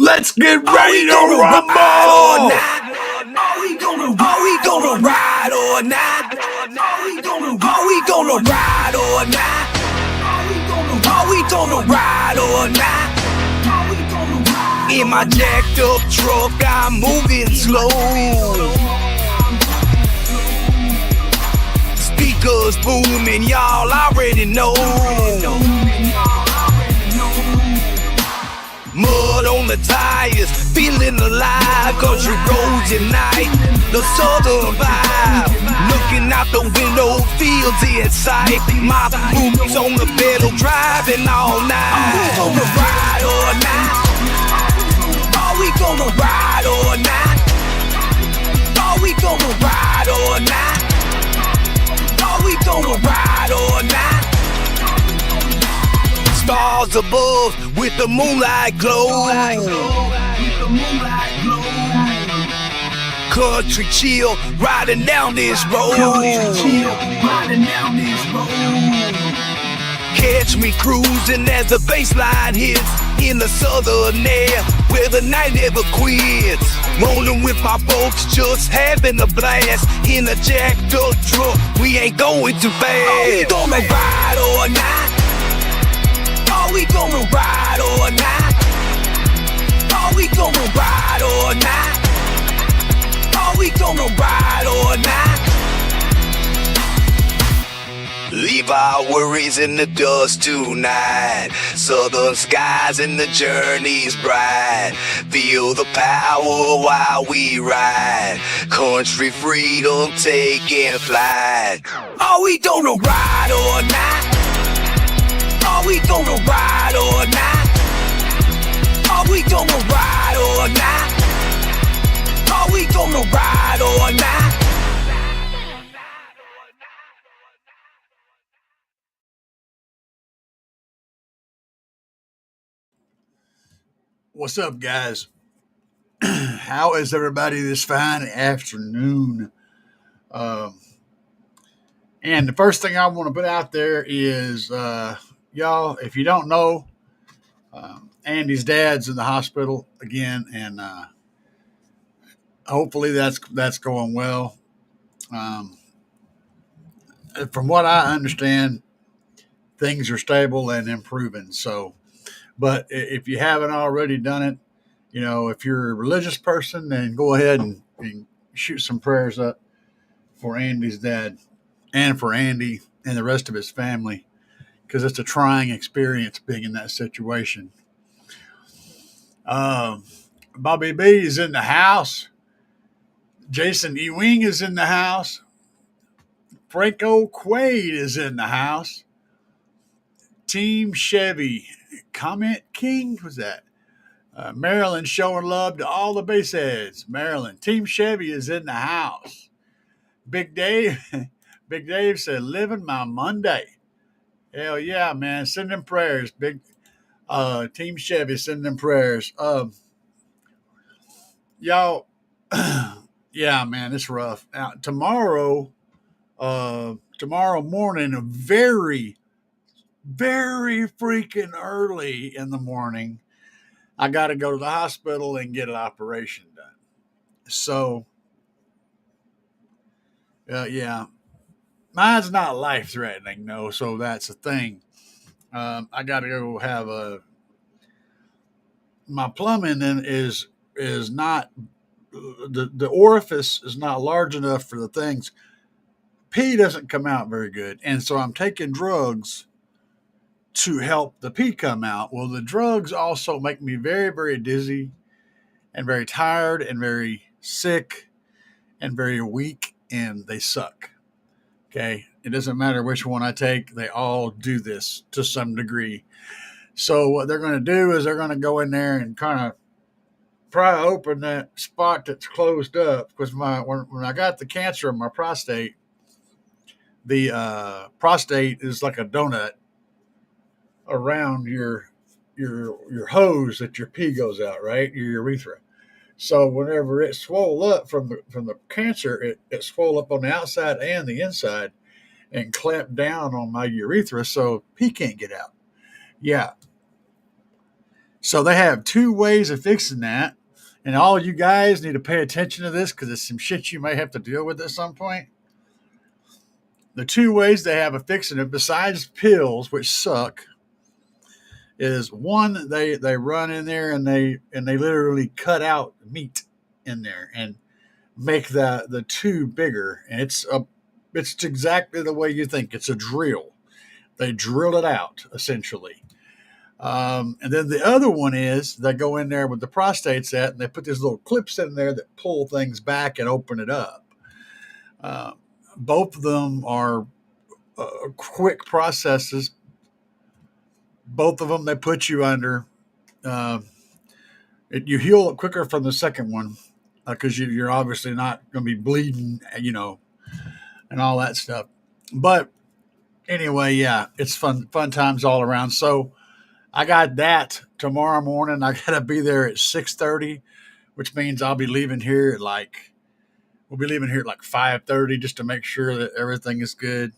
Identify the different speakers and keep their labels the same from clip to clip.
Speaker 1: Let's get ready to rumble!
Speaker 2: Are we gonna ride or not? Are we gonna ride or not? Are we gonna ride or not? In my jacked up truck, I'm moving slow. Speakers booming, y'all already know. Mud on the tires, feeling alive. Country roads at night, the southern vibe. Looking out the window, fields in sight. My boots on the pedal, driving all night. Are we gonna ride or not? Are we gonna ride or not? Are we gonna ride or not? Are we gonna ride or not? Stars above with the moonlight glow. Country chill, riding down this road. Catch me cruising as the bass line hits in the southern air where the night never quits. Rolling with my folks, just having a blast in a jacked up truck. We ain't going too fast. Are we gonna ride or not? Are we gonna ride or not? Are we gonna ride or not? Are we gonna ride or not? Leave our worries in the dust tonight. Southern skies and the journey's bright. Feel the power while we ride. Country freedom taking flight. Are we gonna ride or not? Are we gonna ride or not? Are we gonna ride or not? Are we gonna ride or not?
Speaker 1: What's up, guys? How is everybody this fine afternoon? And the first thing I want to put out there is, y'all, if you don't know, Andy's dad's in the hospital again, and hopefully that's going well. From what I understand, things are stable and improving. So, but if you haven't already done it, you know, if you're a religious person, then go ahead and shoot some prayers up for Andy's dad and for Andy and the rest of his family, because it's a trying experience being in that situation. Bobby B is in the house. Jason Ewing is in the house. Franco Quaid is in the house. Team Chevy. Comment King was that. Maryland showing love to all the base heads. Maryland. Team Chevy is in the house. Big Dave. Big Dave said, living my Monday. Hell yeah, man. Send them prayers. Big Team Chevy, send them prayers. Y'all, yeah, man, it's rough. Tomorrow morning, very, very freaking early in the morning, I got to go to the hospital and get an operation done. So, yeah, mine's not life threatening, though. So that's the thing. I got to go have my plumbing is not, the orifice is not large enough for the things. Pee doesn't come out very good. And so I'm taking drugs to help the pee come out. Well, the drugs also make me very, very dizzy and very tired and very sick and very weak, and they suck. Okay. It doesn't matter which one I take. They all do this to some degree. So what they're going to do is they're going to go in there and kind of pry open that spot that's closed up, because when I got the cancer in my prostate, the prostate is like a donut around your hose that your pee goes out, right? Your urethra. So whenever it swole up from the cancer, it swole up on the outside and the inside and clamped down on my urethra, so pee can't get out. Yeah. So they have two ways of fixing that. And all you guys need to pay attention to this because it's some shit you may have to deal with at some point. The two ways they have of fixing it, besides pills, which suck, is one they run in there and they literally cut out meat in there and make the tube bigger, and it's exactly the way you think. It's a drill. They drill it out essentially. And then the other one is they go in there with the prostates at, and they put these little clips in there that pull things back and open it up. Uh, Both of them are quick processes. Both of them they put you under. Uh, you heal quicker from the second one because you're obviously not going to be bleeding, and all that stuff. But anyway, yeah, it's fun times all around. So I got that tomorrow morning. I got to be there at 6:30, which means I'll be leaving here at we'll be leaving here at 5:30 just to make sure that everything is good.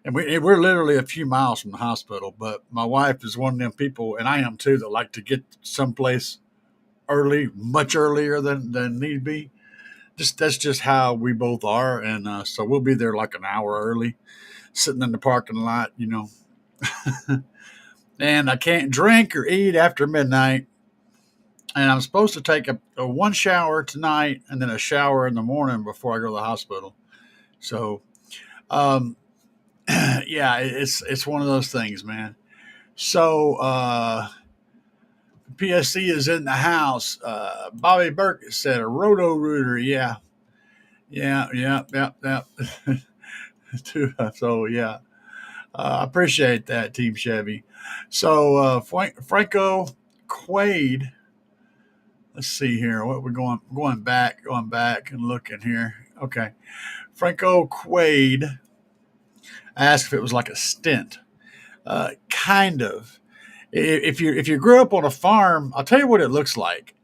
Speaker 1: And we're literally a few miles from the hospital, but my wife is one of them people, and I am too, that like to get someplace early, much earlier than need be. That's just how we both are, and so we'll be there like an hour early, sitting in the parking lot, And I can't drink or eat after midnight. And I'm supposed to take a one shower tonight and then a shower in the morning before I go to the hospital. So, um, yeah, it's one of those things, man. So, PSC is in the house. Bobby Burke said a roto rooter. Yeah, yeah. So, yeah, I appreciate that, Team Chevy. So, Franco Quaid. Let's see here. What we're going back and looking here. Okay, Franco Quaid asked if it was like a stint. Kind of. If you grew up on a farm, I'll tell you what it looks like.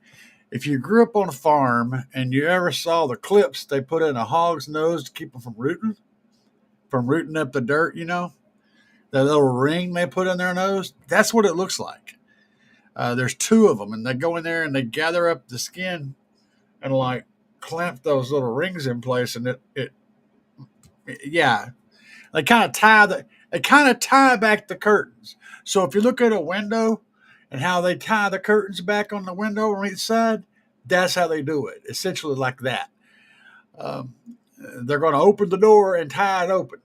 Speaker 1: If you grew up on a farm and you ever saw the clips they put in a hog's nose to keep them from rooting up the dirt, that little ring they put in their nose, that's what it looks like. There's two of them, and they go in there and they gather up the skin and clamp those little rings in place, and yeah, they kind of tie back the curtains. So if you look at a window and how they tie the curtains back on the window on each side, that's how they do it. Essentially like that. Um, they're going to open the door and tie it open,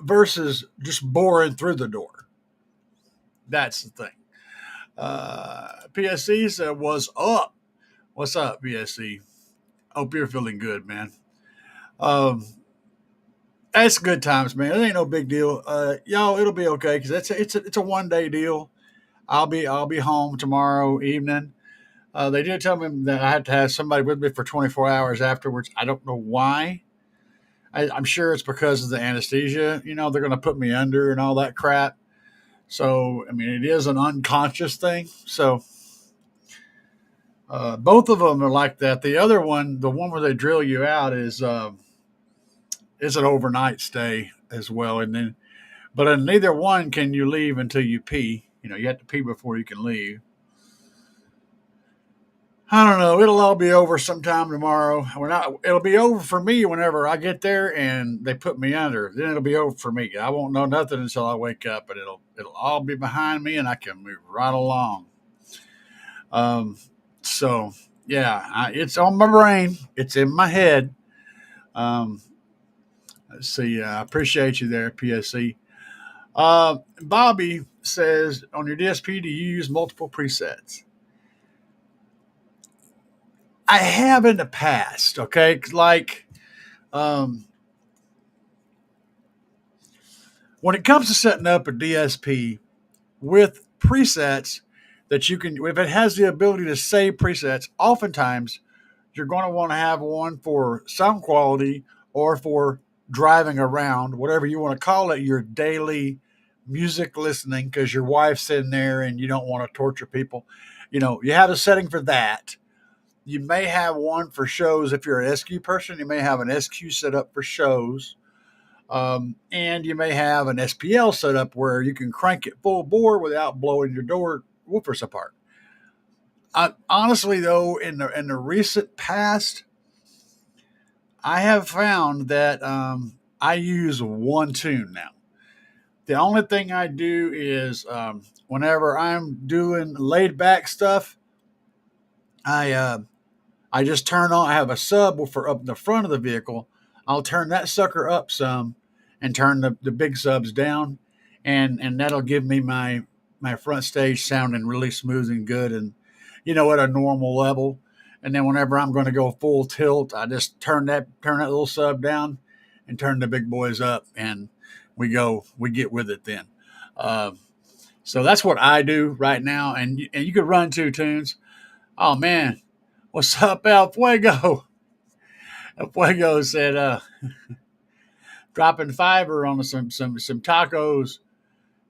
Speaker 1: versus just boring through the door. That's the thing. PSC said, "Was up? What's up, PSC? Hope you're feeling good, man." Um, That's good times, man. It ain't no big deal. Y'all, it'll be okay because it's a 1 day deal. I'll be home tomorrow evening. They did tell me that I had to have somebody with me for 24 hours afterwards. I don't know why. I'm sure it's because of the anesthesia. They're going to put me under and all that crap. So, I mean, it is an unconscious thing. So, both of them are like that. The other one, the one where they drill you out, is an overnight stay as well. And then, but in neither one can you leave until you pee. You have to pee before you can leave. I don't know. It'll all be over sometime tomorrow. It'll be over for me whenever I get there and they put me under. Then it'll be over for me. I won't know nothing until I wake up, but it'll all be behind me and I can move right along. Um, so yeah, it's on my brain. It's in my head. Um, let's see. I appreciate you there, PSC. Bobby says on your DSP, do you use multiple presets? I have in the past, okay? Um, when it comes to setting up a DSP with presets that you can, if it has the ability to save presets, oftentimes you're going to want to have one for sound quality or for driving around, whatever you want to call it, your daily music listening, because your wife's in there and you don't want to torture people. You have a setting for that. You may have one for shows. If you're an SQ person, you may have an SQ set up for shows. And you may have an SPL setup where you can crank it full bore without blowing your door woofers apart. Honestly, though, in the recent past, I have found that I use one tune now. The only thing I do is whenever I'm doing laid back stuff, I I just turn on. I have a subwoofer up in the front of the vehicle. I'll turn that sucker up some, and turn the big subs down, and that'll give me my front stage sounding really smooth and good, and at a normal level. And then whenever I'm going to go full tilt, I just turn that little sub down, and turn the big boys up, and we get with it then. Uh, so that's what I do right now, and you could run two tunes. Oh man, what's up, El Fuego? El Fuego said, dropping fiber on some tacos.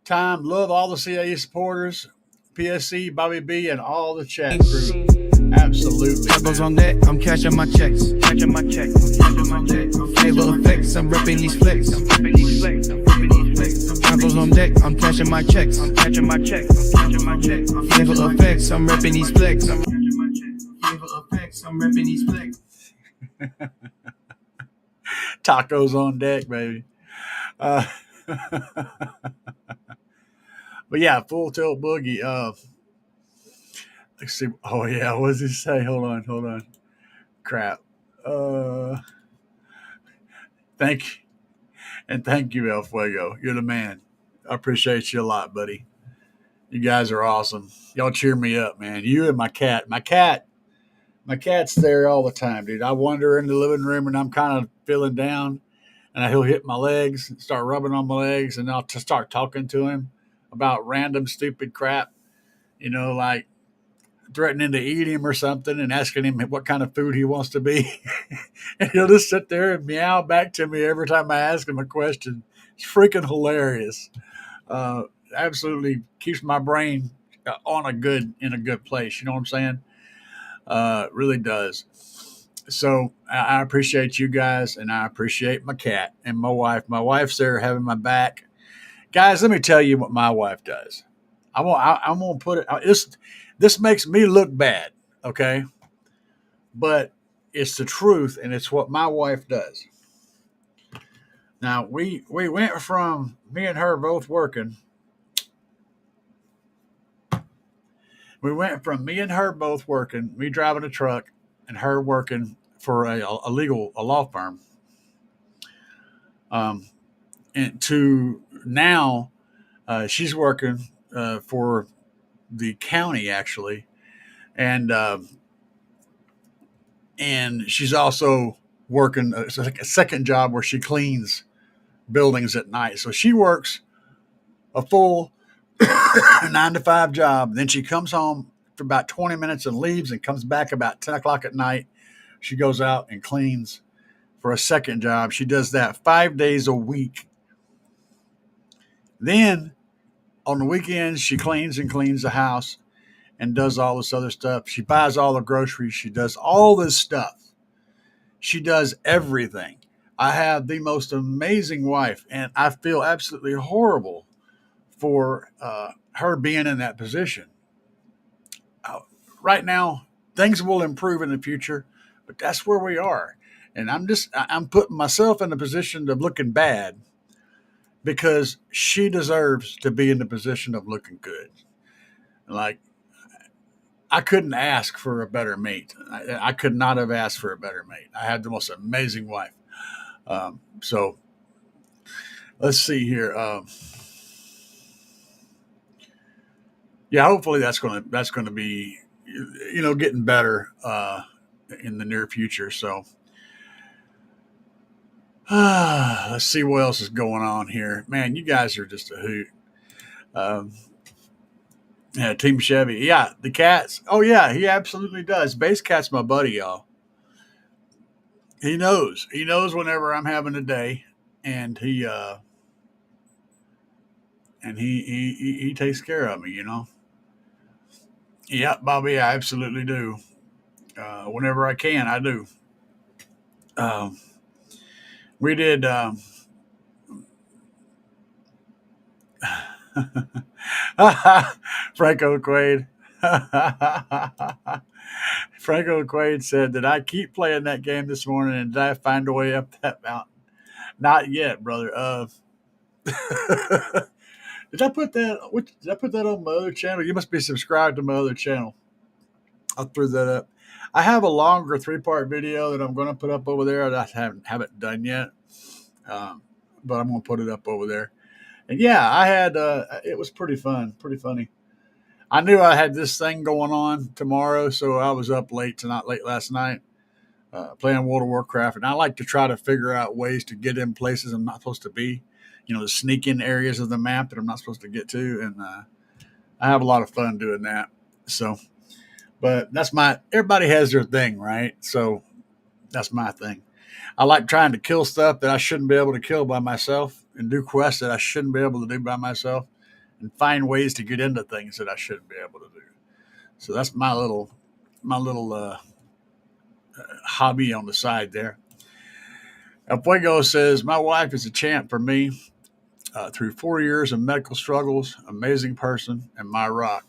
Speaker 1: Time, love all the CAE supporters, PSC, Bobby B, and all the chat crew. Absolutely.
Speaker 3: Tacos on deck, I'm cashing my checks. Cashing my checks. Cashing my checks. Flavor effects, I'm ripping these flicks. I'm ripping these flicks. I'm ripping these flicks. Tacos on deck, I'm cashing my checks. I'm cashing my checks. I'm cashing my checks. Flavor effects, I'm ripping these flicks. I'm cashing my checks. Flavor effects, I'm ripping these flicks.
Speaker 1: Tacos on deck, baby. Uh, but yeah, full tilt boogie. Let's see. Oh yeah, what does he say? Hold on. Crap. Uh, thank you, and thank you, El Fuego. You're the man. I appreciate you a lot, buddy. You guys are awesome. Y'all cheer me up, man. You and my cat. My cat's there all the time, dude. I wander in the living room and I'm kind of feeling down, and he'll hit my legs, start rubbing on my legs, and I'll start talking to him about random stupid crap, like threatening to eat him or something, and asking him what kind of food he wants to be. And he'll just sit there and meow back to me every time I ask him a question. It's freaking hilarious. Uh, Absolutely keeps my brain in a good place. You know what I'm saying? Really does. So I appreciate you guys, and I appreciate my cat and my wife. My wife's there having my back. Guys, let me tell you what my wife does. I'm gonna put it. This makes me look bad, okay? But it's the truth, and it's what my wife does. Now we went from me and her both working. We went from me and her both working, me driving a truck, and her working for a law firm, um, and to now she's working for the county actually, and and she's also working a second job where she cleans buildings at night. So she works a full 9 to 5 job. Then she comes home for about 20 minutes and leaves, and comes back about 10 o'clock at night. She goes out and cleans for a second job. She does that 5 days a week. Then on the weekends, she cleans the house and does all this other stuff. She buys all the groceries. She does all this stuff. She does everything. I have the most amazing wife, and I feel absolutely horrible for her being in that position. Right now, things will improve in the future, but that's where we are. And I'm putting myself in a position of looking bad because she deserves to be in the position of looking good. Like, I couldn't ask for a better mate. I could not have asked for a better mate. I had the most amazing wife. So let's see here. Yeah, hopefully that's gonna be getting better in the near future. So let's see what else is going on here. Man, you guys are just a hoot. Um, yeah, Team Chevy. Yeah, the cats. Oh yeah, he absolutely does. Base Cat's my buddy, y'all. He knows. He knows whenever I'm having a day, and he takes care of me. Yeah, Bobby, I absolutely do. Whenever I can, I do. Um, we did. Franco Quaid. Franco Quaid said, "Did I keep playing that game this morning and did I find a way up that mountain?" Not yet, brother. Did I put that? Did I put that on my other channel? You must be subscribed to my other channel. I threw that up. I have a longer 3-part video that I'm going to put up over there that I haven't done yet, um, but I'm going to put it up over there. And yeah, I had. It was pretty fun, pretty funny. I knew I had this thing going on tomorrow, so I was up late last night, playing World of Warcraft, and I like to try to figure out ways to get in places I'm not supposed to be. To sneak in areas of the map that I'm not supposed to get to, and I have a lot of fun doing that. So, but everybody has their thing, right? So that's my thing. I like trying to kill stuff that I shouldn't be able to kill by myself, and do quests that I shouldn't be able to do by myself, and find ways to get into things that I shouldn't be able to do. So that's my little hobby on the side there. El Fuego says, "My wife is a champ for me through 4 years of medical struggles, amazing person, and my rock."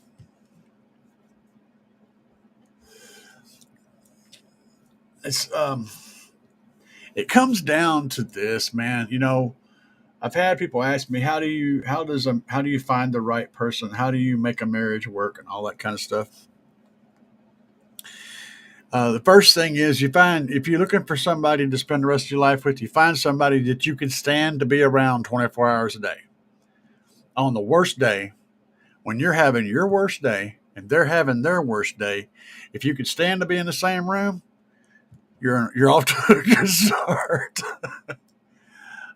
Speaker 1: It's it comes down to this, man. I've had people ask me, how do you find the right person? How do you make a marriage work and all that kind of stuff? The first thing is, if you're looking for somebody to spend the rest of your life with, you find somebody that you can stand to be around 24 hours a day. On the worst day, when you're having your worst day and they're having their worst day, if you could stand to be in the same room, you're off to a good start.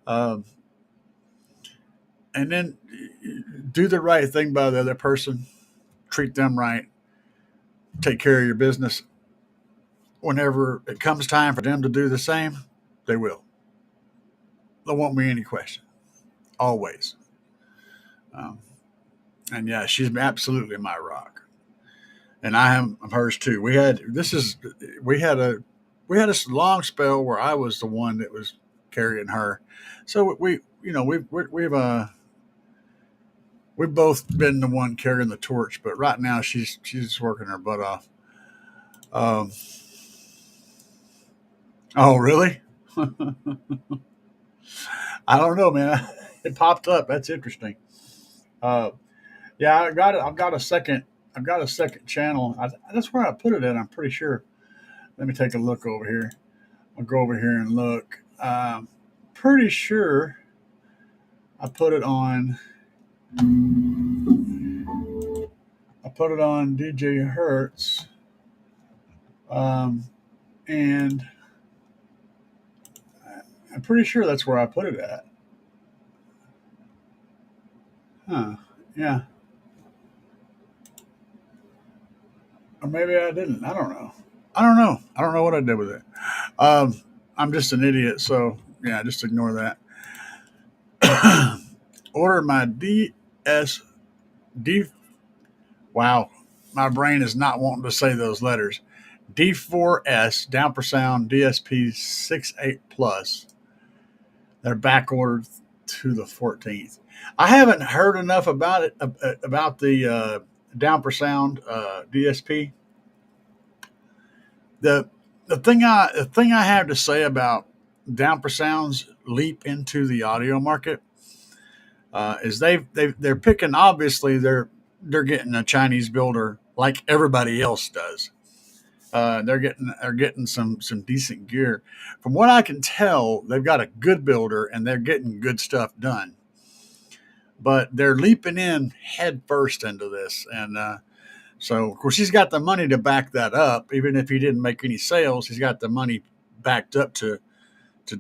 Speaker 1: um, and then do the right thing by the other person, treat them right, take care of your business. Whenever it comes time for them to do the same, they will. There won't be any question. Always. Um, and yeah, she's absolutely my rock, and I am hers too. We had a long spell where I was the one that was carrying her. So we've both been the one carrying the torch, but right now she's working her butt off. Um, oh, really? I don't know, man. It popped up. That's interesting. Uh, yeah, I got it. I've got a second. I've got a second channel. That's where I put it in. I'm pretty sure. Let me take a look over here. I'll go over here and look. Pretty sure I put it on. I put it on DJ Hertz, um, and I'm pretty sure that's where I put it at. Huh? Yeah, or maybe I didn't. I don't know. I don't know. I don't know what I did with it. Um, I'm just an idiot, so yeah, just ignore that. Order my DS D. Wow, my brain is not wanting to say those letters. D4S down for sound DSP 68 plus. They're back ordered to the 14th. I haven't heard enough about it about the down for sound DSP. The thing I have to say about down for sound's leap into the audio market is they're picking, obviously they're getting a Chinese builder like everybody else does. They're getting some decent gear. From what I can tell, they've got a good builder and they're getting good stuff done. But they're leaping in head first into this, and so of course he's got the money to back that up. Even if he didn't make any sales, he's got the money backed up to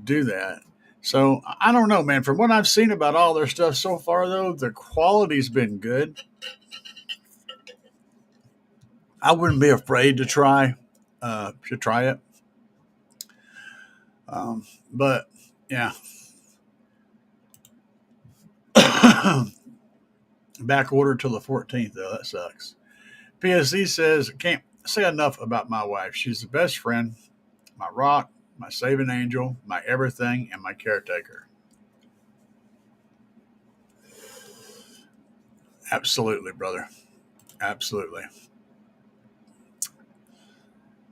Speaker 1: do that. So I don't know, man. From what I've seen about all their stuff so far, though, the quality's been good. I wouldn't be afraid to try it. But yeah, back order till the 14th though. That sucks. PSC says, "Can't say enough about my wife. She's the best friend, my rock, my saving angel, my everything, and my caretaker." Absolutely, brother. Absolutely.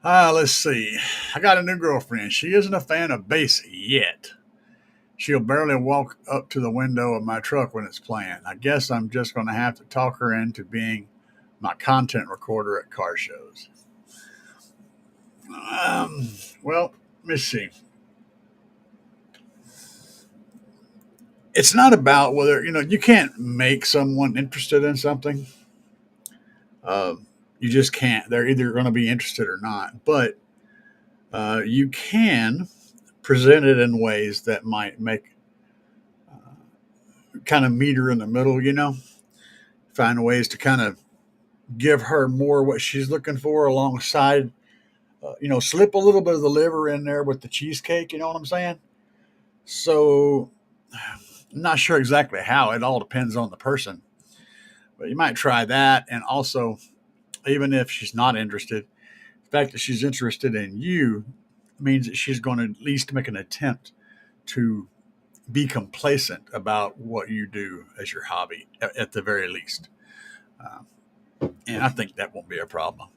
Speaker 1: Let's see. I got a new girlfriend. She isn't a fan of bass yet. She'll barely walk up to the window of my truck when it's playing. I guess I'm just going to have to talk her into being my content recorder at car shows. Um, well, let me see. It's not about whether, you can't make someone interested in something. You just can't. They're either going to be interested or not. But you can present it in ways that might make kind of meet her in the middle. Find ways to kind of give her more what she's looking for alongside, slip a little bit of the liver in there with the cheesecake. You know what I'm saying? So I'm not sure exactly how. It all depends on the person. But you might try that. And also, even if she's not interested, the fact that she's interested in you means that she's going to at least make an attempt to be complacent about what you do as your hobby, at the very least. Um, and I think that won't be a problem.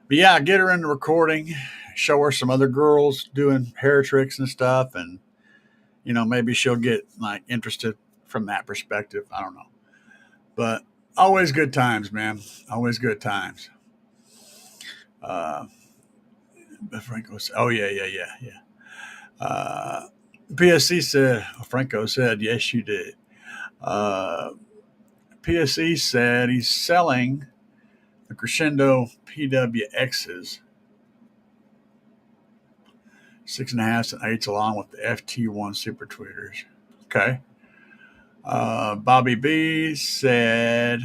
Speaker 1: But yeah, get her into recording, show her some other girls doing hair tricks and stuff, and maybe she'll get like interested from that perspective. I don't know, but always good times, man. Always good times. Uh, Franco said, "Oh yeah, yeah, yeah, yeah." PSC said, Franco said, "Yes, you did." Uh, PSC said he's selling the Crescendo PWXs, 6.5s and 8s, along with the FT1 Super Tweeters. Okay. Bobby B said,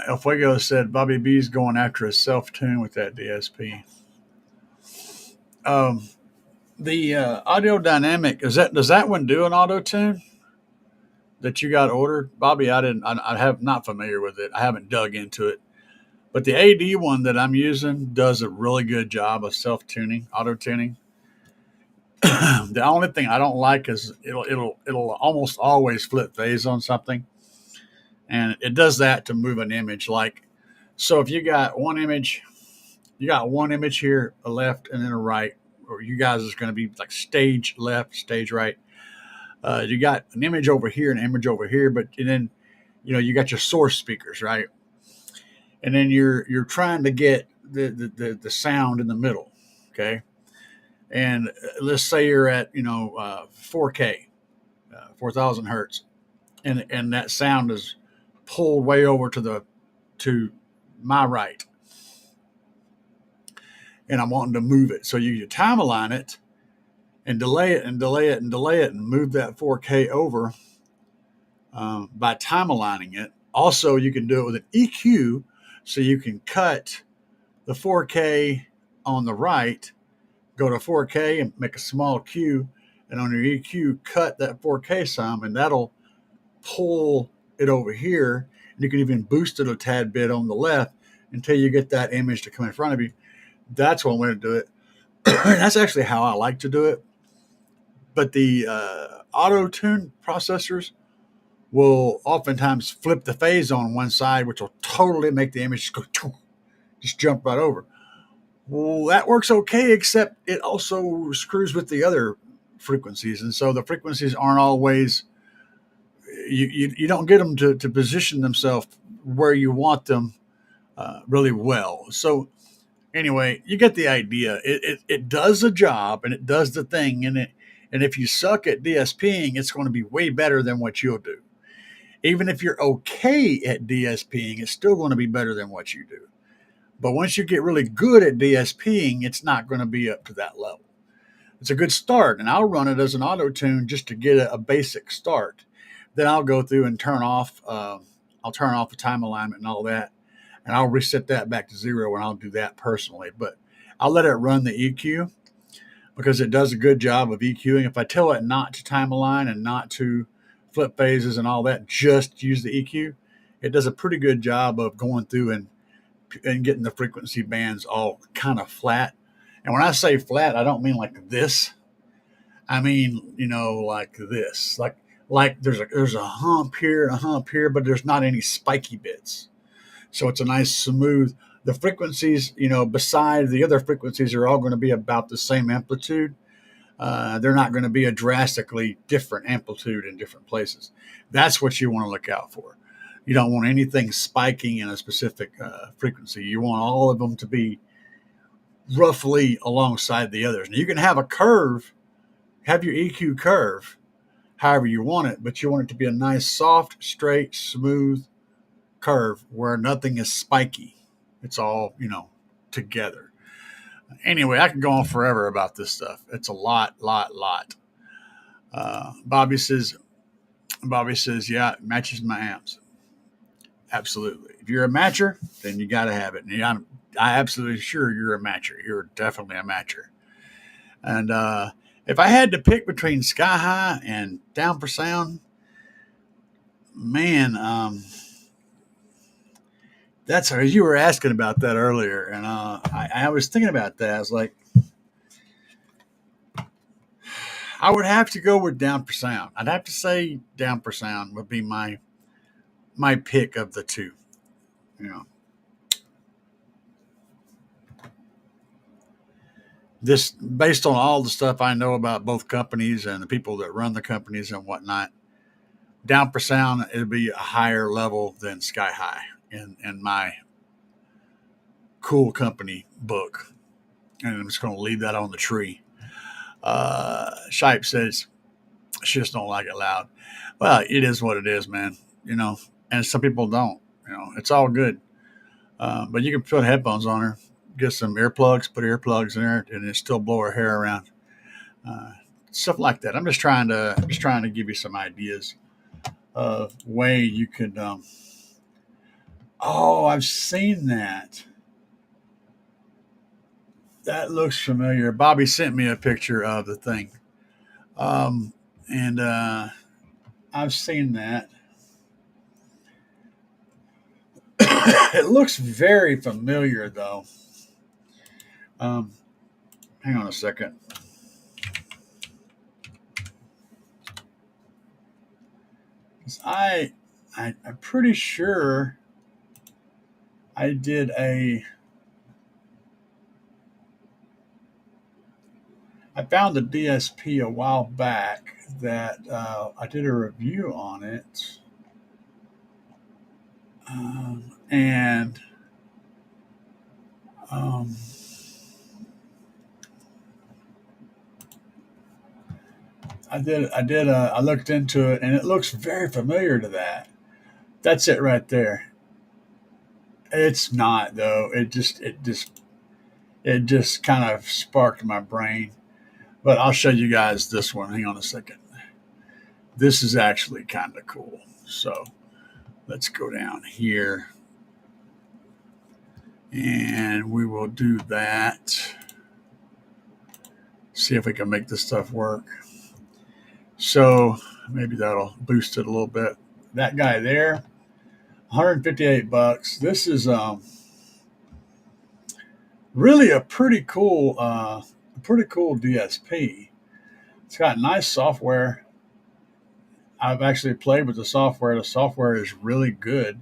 Speaker 1: El Fuego said Bobby B's going after a self tune with that DSP. Um, the audio dynamic, does that one do an auto tune that you got ordered, Bobby? I have not familiar with it. I haven't dug into it, but the AD one that I'm using does a really good job of self tuning, auto tuning. The only thing I don't like is it'll almost always flip phase on something, and it does that to move an image. Like, so if you got one image here, a left and then a right, or you guys is going to be like stage left, stage right. You got an image over here, an image over here, and then you got your source speakers, right? And then you're trying to get the sound in the middle, okay? And let's say you're at 4K, 4,000 hertz, and that sound is pulled way over to my right, and I'm wanting to move it. So you time align it and delay it and delay it and delay it and move that 4K over by time aligning it. Also, you can do it with an EQ, so you can cut the 4K on the right, go to 4K and make a small Q, and on your EQ, cut that 4K some, and that'll pull it over here. And you can even boost it a tad bit on the left until you get that image to come in front of you. That's one way to do it. That's actually how I like to do it. But the auto tune processors will oftentimes flip the phase on one side, which will totally make the image just jump right over. Well, that works okay, except it also screws with the other frequencies. And so the frequencies aren't always, you don't get them to position themselves where you want them really well. So anyway, you get the idea. It does the job and it does the thing. And if you suck at DSPing, it's going to be way better than what you'll do. Even if you're okay at DSPing, it's still going to be better than what you do. But once you get really good at DSPing, it's not going to be up to that level. It's a good start, and I'll run it as an auto tune just to get a basic start. Then I'll go through and I'll turn off the time alignment and all that, and I'll reset that back to 0, and I'll do that personally. But I'll let it run the EQ because it does a good job of EQing. If I tell it not to time align and not to flip phases and all that, just use the EQ, it does a pretty good job of going through and getting the frequency bands all kind of flat. And when I say flat, I don't mean like this. I mean, like this, like like there's a hump here and a hump here, but there's not any spiky bits. So it's a nice smooth. The frequencies, beside the other frequencies, are all going to be about the same amplitude. They're not going to be a drastically different amplitude in different places. That's what you want to look out for. You don't want anything spiking in a specific frequency. You want all of them to be roughly alongside the others. Now you can have a curve, have your EQ curve, however you want it, but you want it to be a nice, soft, straight, smooth curve where nothing is spiky. It's all, together. Anyway, I could go on forever about this stuff. It's a lot. Bobby says, yeah, it matches my amps. Absolutely. If you're a matcher, then you got to have it. And I absolutely sure you're a matcher. You're definitely a matcher. And if I had to pick between Sky High and Down for Sound, man, that's how you were asking about that earlier. And I was thinking about that. I was like, I would have to go with Down for Sound. I'd have to say Down for Sound would be my pick of the two. This, based on all the stuff I know about both companies and the people that run the companies and whatnot, Down for Sound, it'll be a higher level than Sky High in my cool company book. And I'm just going to leave that on the tree. Shipe says she just don't like it loud. Well, it is what it is, man. And some people don't. It's all good. But you can put headphones on her, get some earplugs, put earplugs in there, and it still blow her hair around. Stuff like that. I'm just trying to give you some ideas of way you could. I've seen that. That looks familiar. Bobby sent me a picture of the thing, and I've seen that. It looks very familiar, though. Hang on a second. I'm pretty sure I did I found the DSP a while back that I did a review on it. And I looked into it, and it looks very familiar to that. That's it right there. It's not, though. It just kind of sparked my brain. But I'll show you guys this one. Hang on a second. This is actually kind of cool. So let's go down here. And we will do that. See if we can make this stuff work. So maybe that'll boost it a little bit. That guy there, $158. This is really a pretty cool DSP. It's got nice software. I've actually played with the software. The software is really good.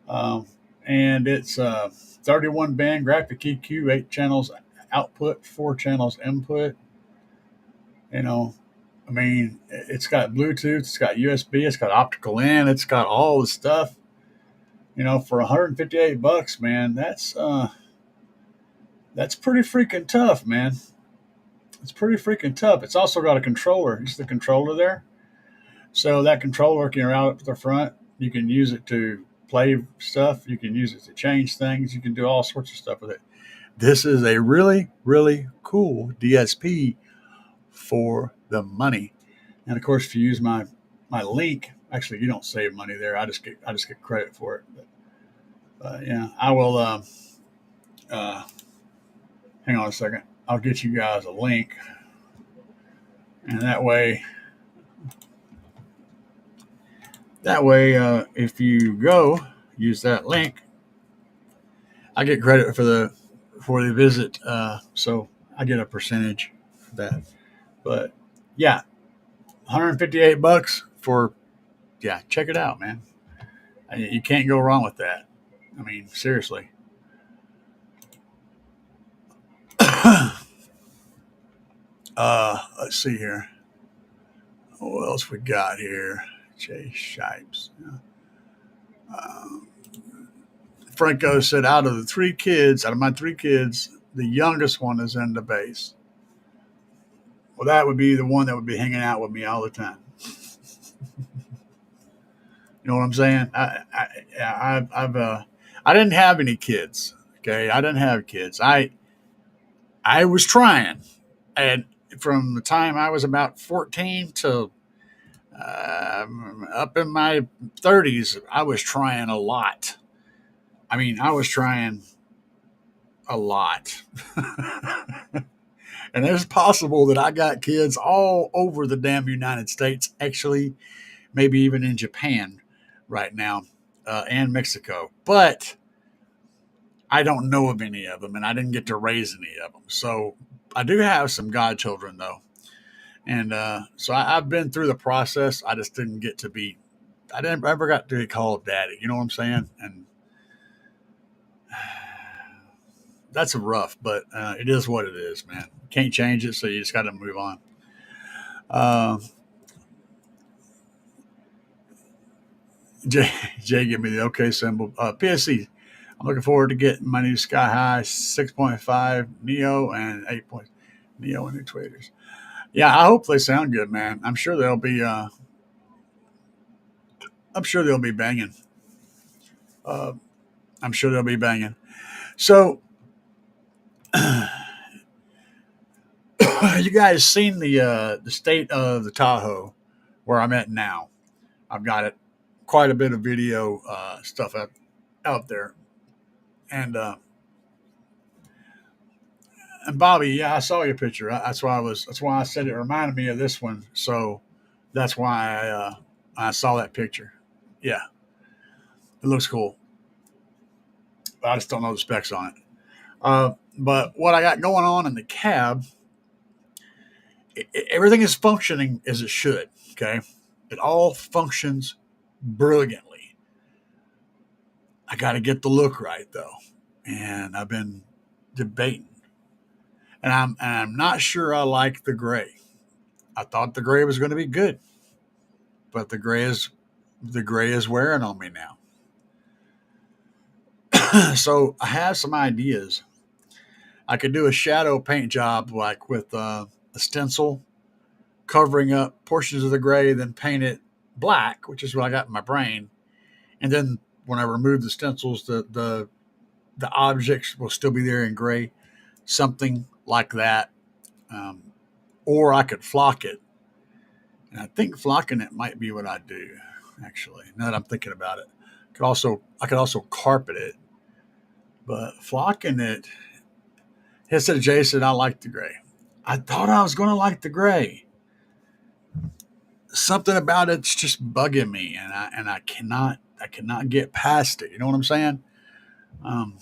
Speaker 1: And it's 31 band graphic EQ, 8 channels output, 4 channels input. It's got Bluetooth, it's got USB, it's got optical in, it's got all the stuff. For $158, man, that's pretty freaking tough, man. It's pretty freaking tough. It's also got a controller. It's the controller there. So that controller can route up to the front. You can use it to play stuff. You can use it to change things. You can do all sorts of stuff with it. This is a really, really cool DSP for the money. And of course, if you use my link, actually you don't save money there. I just get credit for it. But yeah, I will. Hang on a second. I'll get you guys a link, and that way, if you go use that link, I get credit for the visit. So I get a percentage of that. But yeah, $158 for yeah, check it out, man. You can't go wrong with that. I mean, seriously. Let's see here. What else we got here? Jay Shipes. Franco said, out of my three kids, the youngest one is in the base. Well, that would be the one that would be hanging out with me all the time. You know what I'm saying? I didn't have any kids. Okay, I didn't have kids. I was trying, and from the time I was about 14 to up in my 30s, I was trying a lot. I mean, I was trying a lot. And it's possible that I got kids all over the damn United States, actually, maybe even in Japan right now, and Mexico. But I don't know of any of them, and I didn't get to raise any of them. So I do have some godchildren, though. And so I've been through the process. I just didn't get to be, I didn't ever got to be called daddy. You know what I'm saying? And that's rough, but it is what it is, man. Can't change it, so you just got to move on. Uh, Jay, give me the okay symbol. PSC, I'm looking forward to getting my new Sky High 6.5 Neo and 8 point Neo and Intuitors. Yeah, I hope they sound good, man. I'm sure they'll be. I'm sure they'll be banging. Uh, I'm sure they'll be banging. So, you guys seen the state of the Tahoe where I'm at now? I've got it quite a bit of video stuff out there, and Bobby, yeah, I saw your picture. That's why I was. That's why I said it reminded me of this one. So that's why I saw that picture. Yeah, it looks cool. I just don't know the specs on it. But what I got going on in the cab, everything is functioning as it should. Okay, it all functions brilliantly. I got to get the look right though, and I've been debating, and I'm not sure I like the gray. I thought the gray was going to be good, but the gray is wearing on me now. So I have some ideas. I could do a shadow paint job like with a stencil covering up portions of the gray, then paint it black, which is what I got in my brain. And then when I remove the stencils, the objects will still be there in gray, something like that. Um, or I could flock it, and I think flocking it might be what I do. Actually, now that I'm thinking about it, I could also carpet it, but flocking it. He said, Jason, I like the gray. I thought I was going to like the gray. Something about it's just bugging me, and I cannot get past it. You know what I'm saying? Um,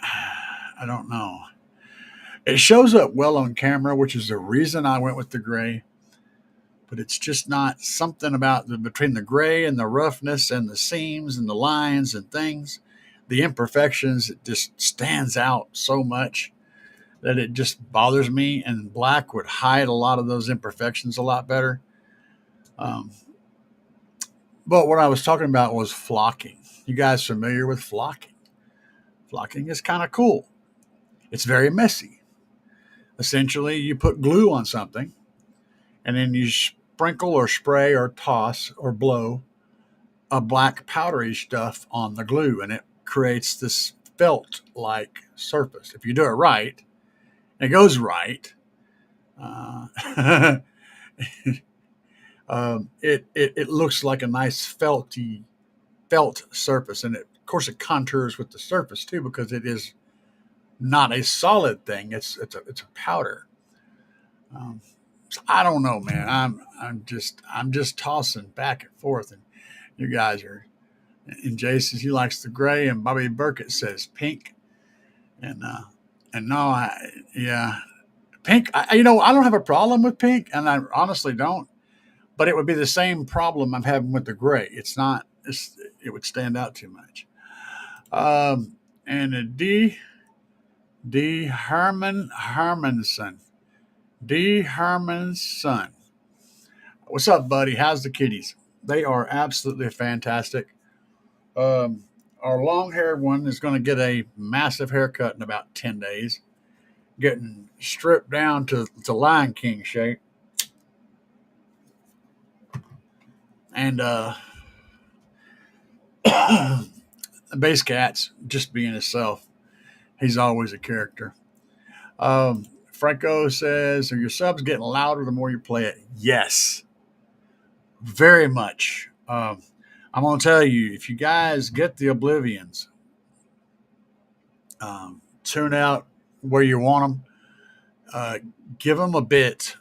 Speaker 1: I don't know. It shows up well on camera, which is the reason I went with the gray. But it's just not something about between the gray and the roughness and the seams and the lines and things, the imperfections. It just stands out so much that it just bothers me. And black would hide a lot of those imperfections a lot better. Um, but what I was talking about was flocking. You guys familiar with flocking? Flocking is kind of cool. It's very messy. Essentially, you put glue on something, and then you sprinkle or spray or toss or blow a black powdery stuff on the glue, and it creates this felt like surface. If you do it right, and it goes right, uh, it looks like a nice felt surface, and of course it contours with the surface too because it is not a solid thing. It's a powder. Um, so I don't know, man. I'm just tossing back and forth, and you guys are. And Jason, he likes the gray, and Bobby Burkett says pink, and no, yeah, pink. I don't have a problem with pink, and I honestly don't. but it would be the same problem I'm having with the gray. It would stand out too much. And a D Hermanson. D Hermanson. What's up, buddy? How's the kitties? They are absolutely fantastic. Um, our long haired one is going to get a massive haircut in about 10 days, getting stripped down to Lion King shape. And Base Cat's just being himself. He's always a character. Franco says, are your subs getting louder the more you play it? Yes, very much. I'm going to tell you, if you guys get the Oblivions, tune out where you want them. Give them a bit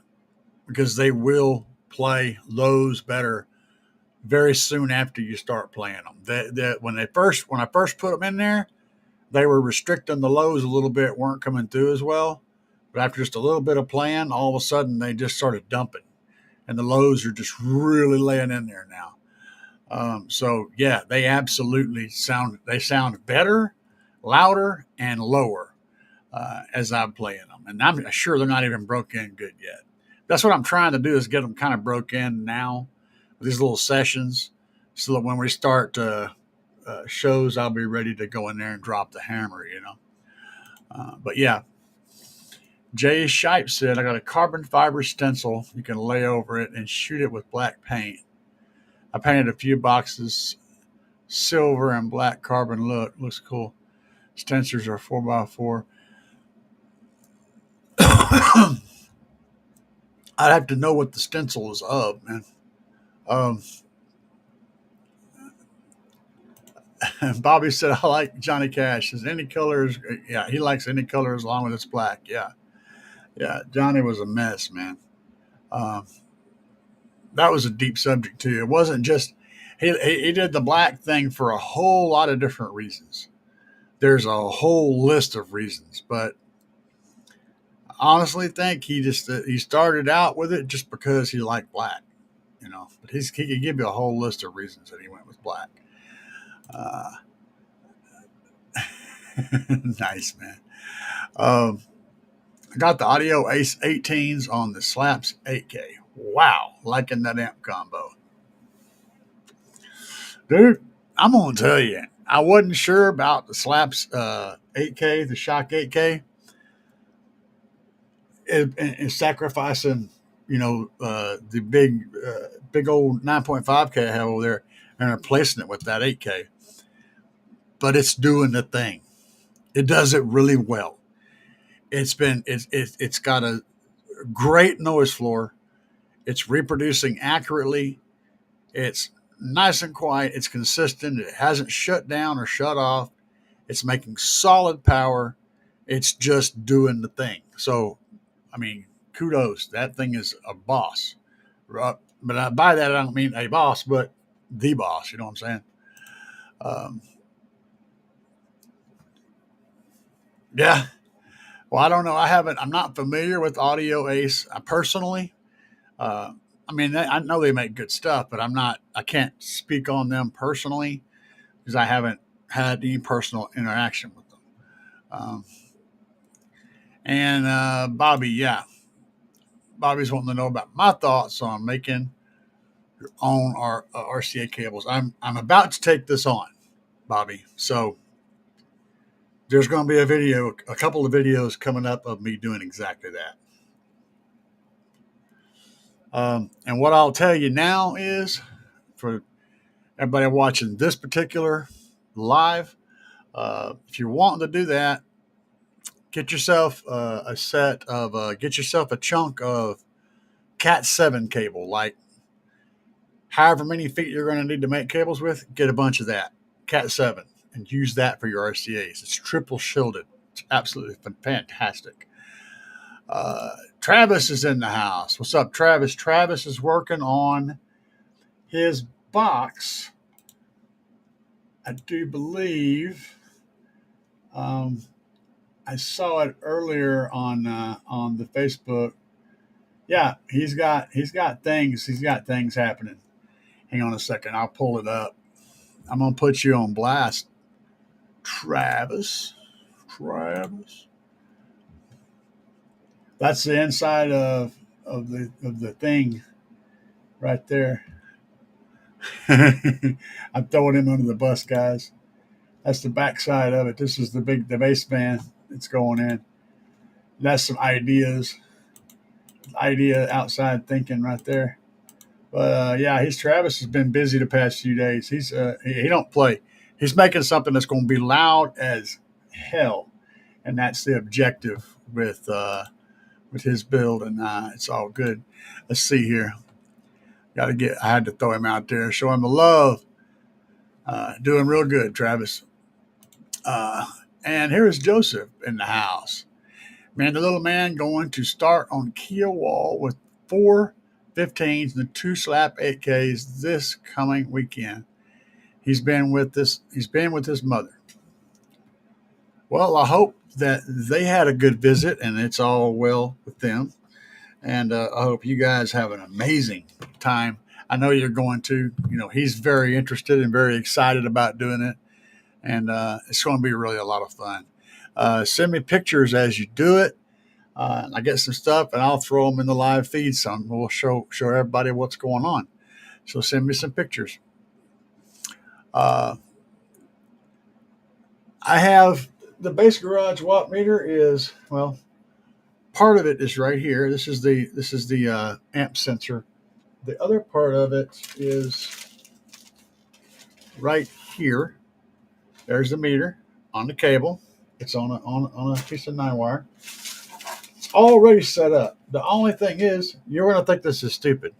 Speaker 1: because they will play lows better very soon after you start playing them. When I first put them in there, they were restricting the lows a little bit, weren't coming through as well. But after just a little bit of playing, all of a sudden they just started dumping, and the lows are just really laying in there now. So yeah, they absolutely sound better, louder, and lower as I'm playing them, and I'm sure they're not even broke in good yet. That's what I'm trying to do is get them kind of broke in now with these little sessions, so that when we start shows, I'll be ready to go in there and drop the hammer, But yeah, Jay Shipe said, I got a carbon fiber stencil you can lay over it and shoot it with black paint. I painted a few boxes, silver and black carbon look. Looks cool. Stencils are 4x4. I'd have to know what the stencil is of, man. Um, Bobby said, I like Johnny Cash. Says any colors. Yeah, he likes any color as long as it's black. Yeah. Yeah. Johnny was a mess, man. Um, that was a deep subject, too. It wasn't just, he did the black thing for a whole lot of different reasons. There's a whole list of reasons, but I honestly think he started out with it just because he liked black, But he could give you a whole list of reasons that he went with black. Uh, nice, man. Um, I got the Audio Ace 18s on the Slapz 8K. Wow, liking that amp combo, dude. I'm gonna tell you, I wasn't sure about the Slapz 8K, the Shock 8K, and sacrificing, the big old 9.5K I have over there, and replacing it with that 8K. But it's doing the thing. It does it really well. It's got a great noise floor. It's reproducing accurately. It's nice and quiet. It's consistent. It hasn't shut down or shut off. It's making solid power. It's just doing the thing. So, I mean, kudos. That thing is a boss. But by that, I don't mean a boss, but the boss. You know what I'm saying? Um, yeah. Well, I don't know. I'm not familiar with Audio Ace personally. Uh, I mean, I know they make good stuff, but I can't speak on them personally because I haven't had any personal interaction with them. Um, and Bobby, yeah, Bobby's wanting to know about my thoughts on making your own RCA cables. I'm about to take this on, Bobby. So there's going to be a couple of videos coming up of me doing exactly that. And what I'll tell you now is, for everybody watching this particular live, if you're wanting to do that, get yourself get yourself a chunk of Cat 7 cable, like however many feet you're going to need to make cables with, get a bunch of that, Cat 7, and use that for your RCAs. It's triple shielded. It's absolutely fantastic. Travis is in the house. What's up, Travis? Travis is working on his box. I do believe I saw it earlier on the Facebook. Yeah, he's got things happening. Hang on a second, I'll pull it up. I'm gonna put you on blast, Travis. Travis. That's the inside of the thing right there. I'm throwing him under the bus, guys. That's the backside of it. This is the bass band that's going in. That's some idea outside thinking right there. But yeah, he's Travis has been busy the past few days. He don't play. He's making something that's going to be loud as hell, and that's the objective with his build, and it's all good. Let's see here. I had to throw him out there, show him the love. Doing real good, Travis. Uh, and here's Joseph in the house. Man, the little man going to start on Keel Wall with 4 15s and 2 Slap 8Ks this coming weekend. He's been with his mother. Well, I hope that they had a good visit and it's all well with them. And I hope you guys have an amazing time. I know you're going to. He's very interested and very excited about doing it, and it's going to be really a lot of fun. Send me pictures as you do it. I get some stuff, and I'll throw them in the live feed. Some we'll show everybody what's going on. So send me some pictures. I have the base garage watt meter is part of it is right here. This is the amp sensor. The other part of it is right here. There's the meter on the cable. It's on a piece of 9-wire. It's already set up. The only thing is, you're going to think this is stupid.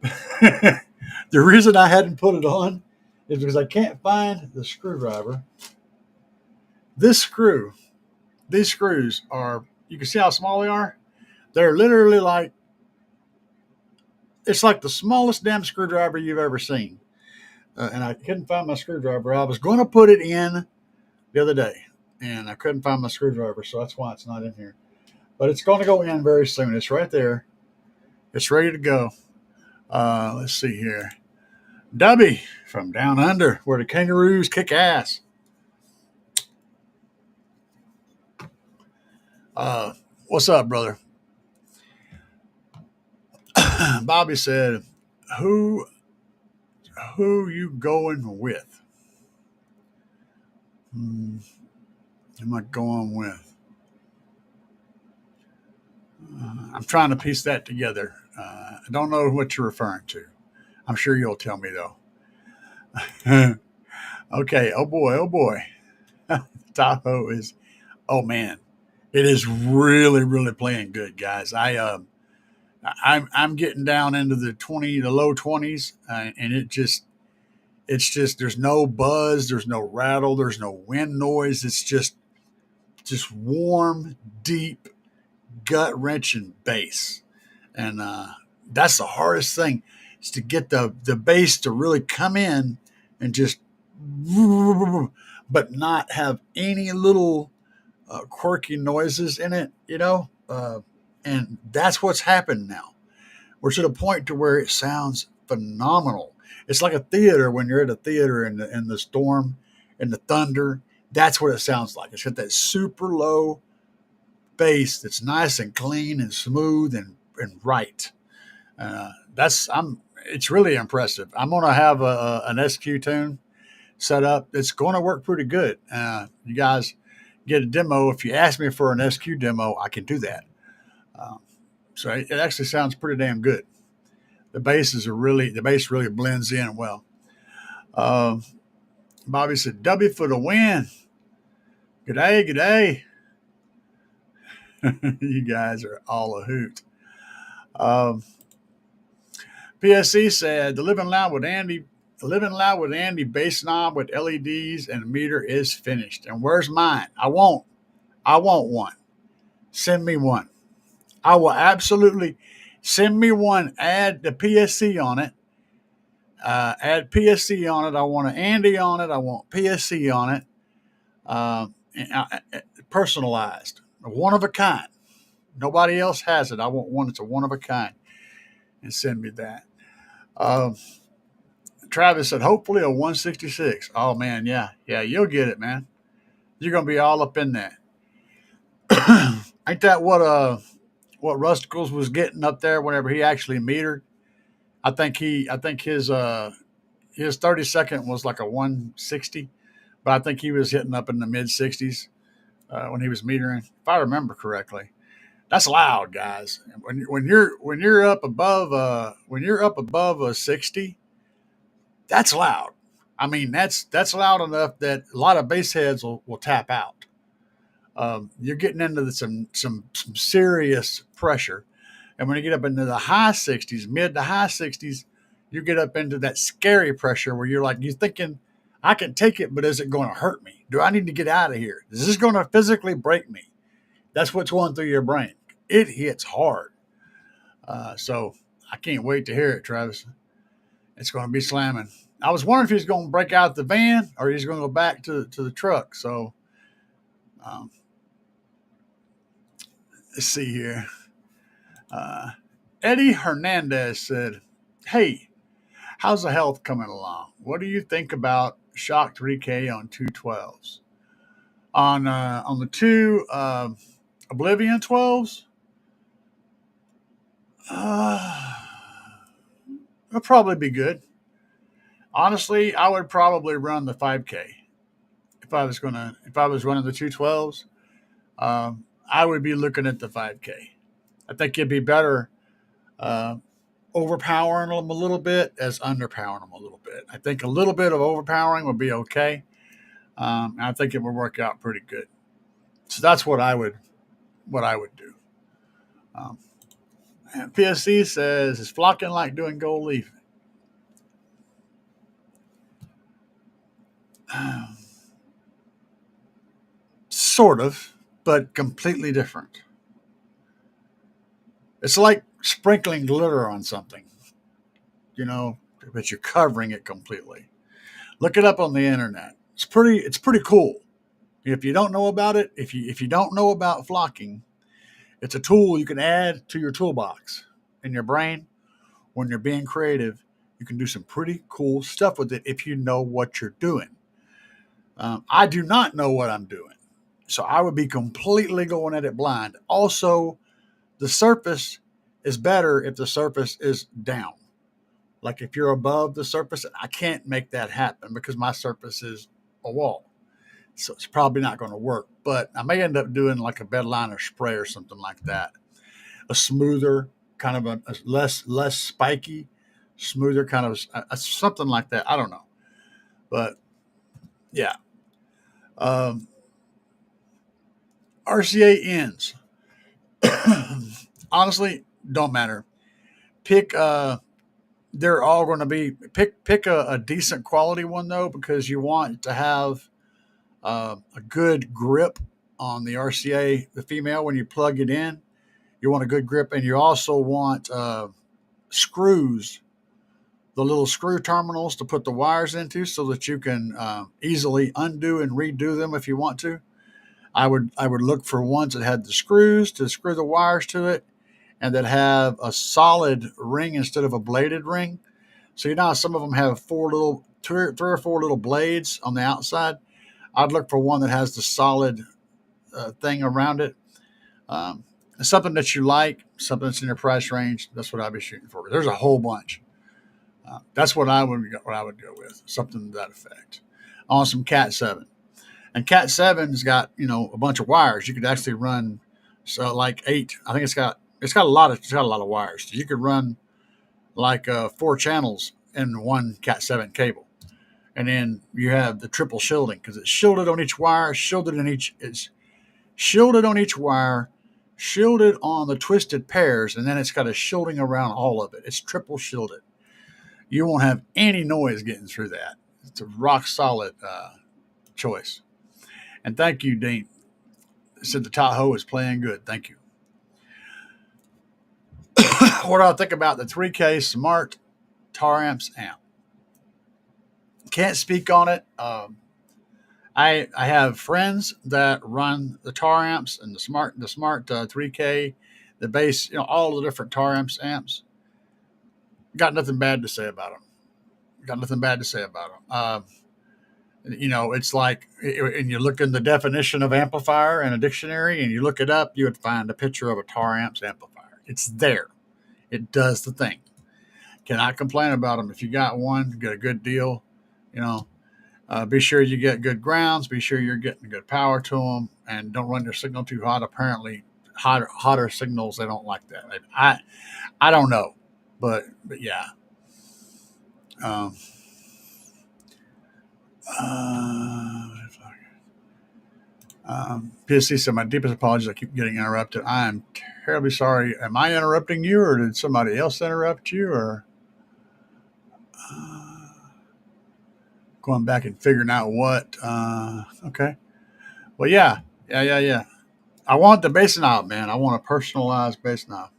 Speaker 1: The reason I hadn't put it on is because I can't find the screwdriver. These screws are, you can see how small they are. They're literally it's like the smallest damn screwdriver you've ever seen. And I couldn't find my screwdriver. I was going to put it in the other day, and I couldn't find my screwdriver, so that's why it's not in here. But it's going to go in very soon. It's right there. It's ready to go. Let's see here. Dubby from down under, where the kangaroos kick ass. What's up, brother? Bobby said, who you going with? Who am I going with? I'm trying to piece that together. I don't know what you're referring to. I'm sure you'll tell me, though. Okay. Oh, boy. Tahoe is, oh, man. It is really, really playing good, guys. I'm getting down into the low 20s, and it's just there's no buzz, there's no rattle, there's no wind noise. It's just warm, deep, gut wrenching bass, and that's the hardest thing is to get the bass to really come in and just, but not have any little quirky noises in it, and that's what's happened now. We're to the point to where it sounds phenomenal. It's like a theater when you're at a theater and the storm and the thunder. That's what it sounds like. It's got that super low bass that's nice and clean and smooth and right. It's really impressive. I'm going to have an SQ tune set up. It's going to work pretty good. You guys get a demo. If you ask me for an SQ demo, I can do that. So it actually sounds pretty damn good. The bass really blends in well. Bobby said, W for the win. Good day. You guys are all a hoot. PSC said, the Living Loud with Andy bass knob with LEDs and meter is finished. And where's mine? I want one. Send me one. I will absolutely send me one. Add the PSC on it. Add PSC on it. I want an Andy on it. I want PSC on it. Personalized. One of a kind. Nobody else has it. I want one that's a one of a kind, and send me that. Um, Travis said, hopefully a 166. Oh man, yeah, you'll get it, man. You're gonna be all up in that. Ain't that what Rusticles was getting up there whenever he actually metered? I think his 30-second was like a 160, but I think he was hitting up in the mid 60s when he was metering, if I remember correctly. That's loud, guys. When you're up above a 60, that's loud. I mean, that's loud enough that a lot of bass heads will tap out. You're getting into some serious pressure, and when you get up into the high 60s, mid to high 60s, you get up into that scary pressure where you're thinking, I can take it, but is it going to hurt me? Do I need to get out of here? Is this going to physically break me? That's what's going through your brain. It hits hard. So I can't wait to hear it, Travis. It's going to be slamming. I was wondering if he's going to break out the van or he's going to go back to the truck. So um, let's see here. Eddie Hernandez said, hey, how's the health coming along? What do you think about Shock 3K on 212s? On the two Oblivion 12s, it'll probably be good. Honestly, I would probably run the 5K if I was running the 212s. I would be looking at the 5K. I think it'd be better overpowering them a little bit as underpowering them a little bit. I think a little bit of overpowering would be okay. I think it would work out pretty good. So that's what I would do. And PSC says, is flocking like doing gold leaf? Sort of, but completely different. It's like sprinkling glitter on something, but you're covering it completely. Look it up on the internet. It's pretty cool. If you don't know about it, if you don't know about flocking, it's a tool you can add to your toolbox in your brain. When you're being creative, you can do some pretty cool stuff with it if you know what you're doing. I do not know what I'm doing, so I would be completely going at it blind. Also, the surface is better if the surface is down. Like if you're above the surface, I can't make that happen because my surface is a wall. So it's probably not going to work. But I may end up doing like a bed liner spray or something like that. A smoother, kind of a less spiky, smoother kind of something like that. I don't know. But yeah. RCA ends. Honestly, don't matter. Pick they're all going to be pick a decent quality one though, because you want to have a good grip on the RCA, the female, when you plug it in. You want a good grip, and you also want screws, the little screw terminals to put the wires into, so that you can easily undo and redo them if you want to. I would look for ones that had the screws to screw the wires to it, and that have a solid ring instead of a bladed ring. So some of them have three or four little blades on the outside. I'd look for one that has the solid thing around it. Something that you like, something that's in your price range. That's what I'd be shooting for. There's a whole bunch. That's what I would go with. Something to that effect. On some Cat 7. And Cat 7's got, a bunch of wires. You could actually run like 8. I think it's got a lot of wires. So you could run like 4 channels in one Cat 7 cable. And then you have the triple shielding, because it's shielded on each wire, shielded on each wire, shielded on the twisted pairs, and then it's got a shielding around all of it. It's triple shielded. You won't have any noise getting through that. It's a rock solid choice. And thank you, Dean. Said the Tahoe is playing good. Thank you. What do I think about the 3K Smart Tar Amps amp? Can't speak on it. I I have friends that run the tar amps and the smart 3K, the bass, all the different tar amps. Got nothing bad to say about them. Got nothing bad to say about them. It's like, and you look in the definition of amplifier in a dictionary and you look it up, you would find a picture of a tar amps amplifier. It's there. It does the thing. Cannot complain about them. If you got one, get a good deal. You know, be sure you get good grounds. Be sure you're getting good power to them, and don't run your signal too hot. Apparently, hotter signals, they don't like that. I don't know, but yeah. Um, PSC said, my deepest apologies. I keep getting interrupted. I am terribly sorry. Am I interrupting you, or did somebody else interrupt you, or going back and figuring out what? Okay. Well, yeah. I want the bass knob, man. I want a personalized bass knob.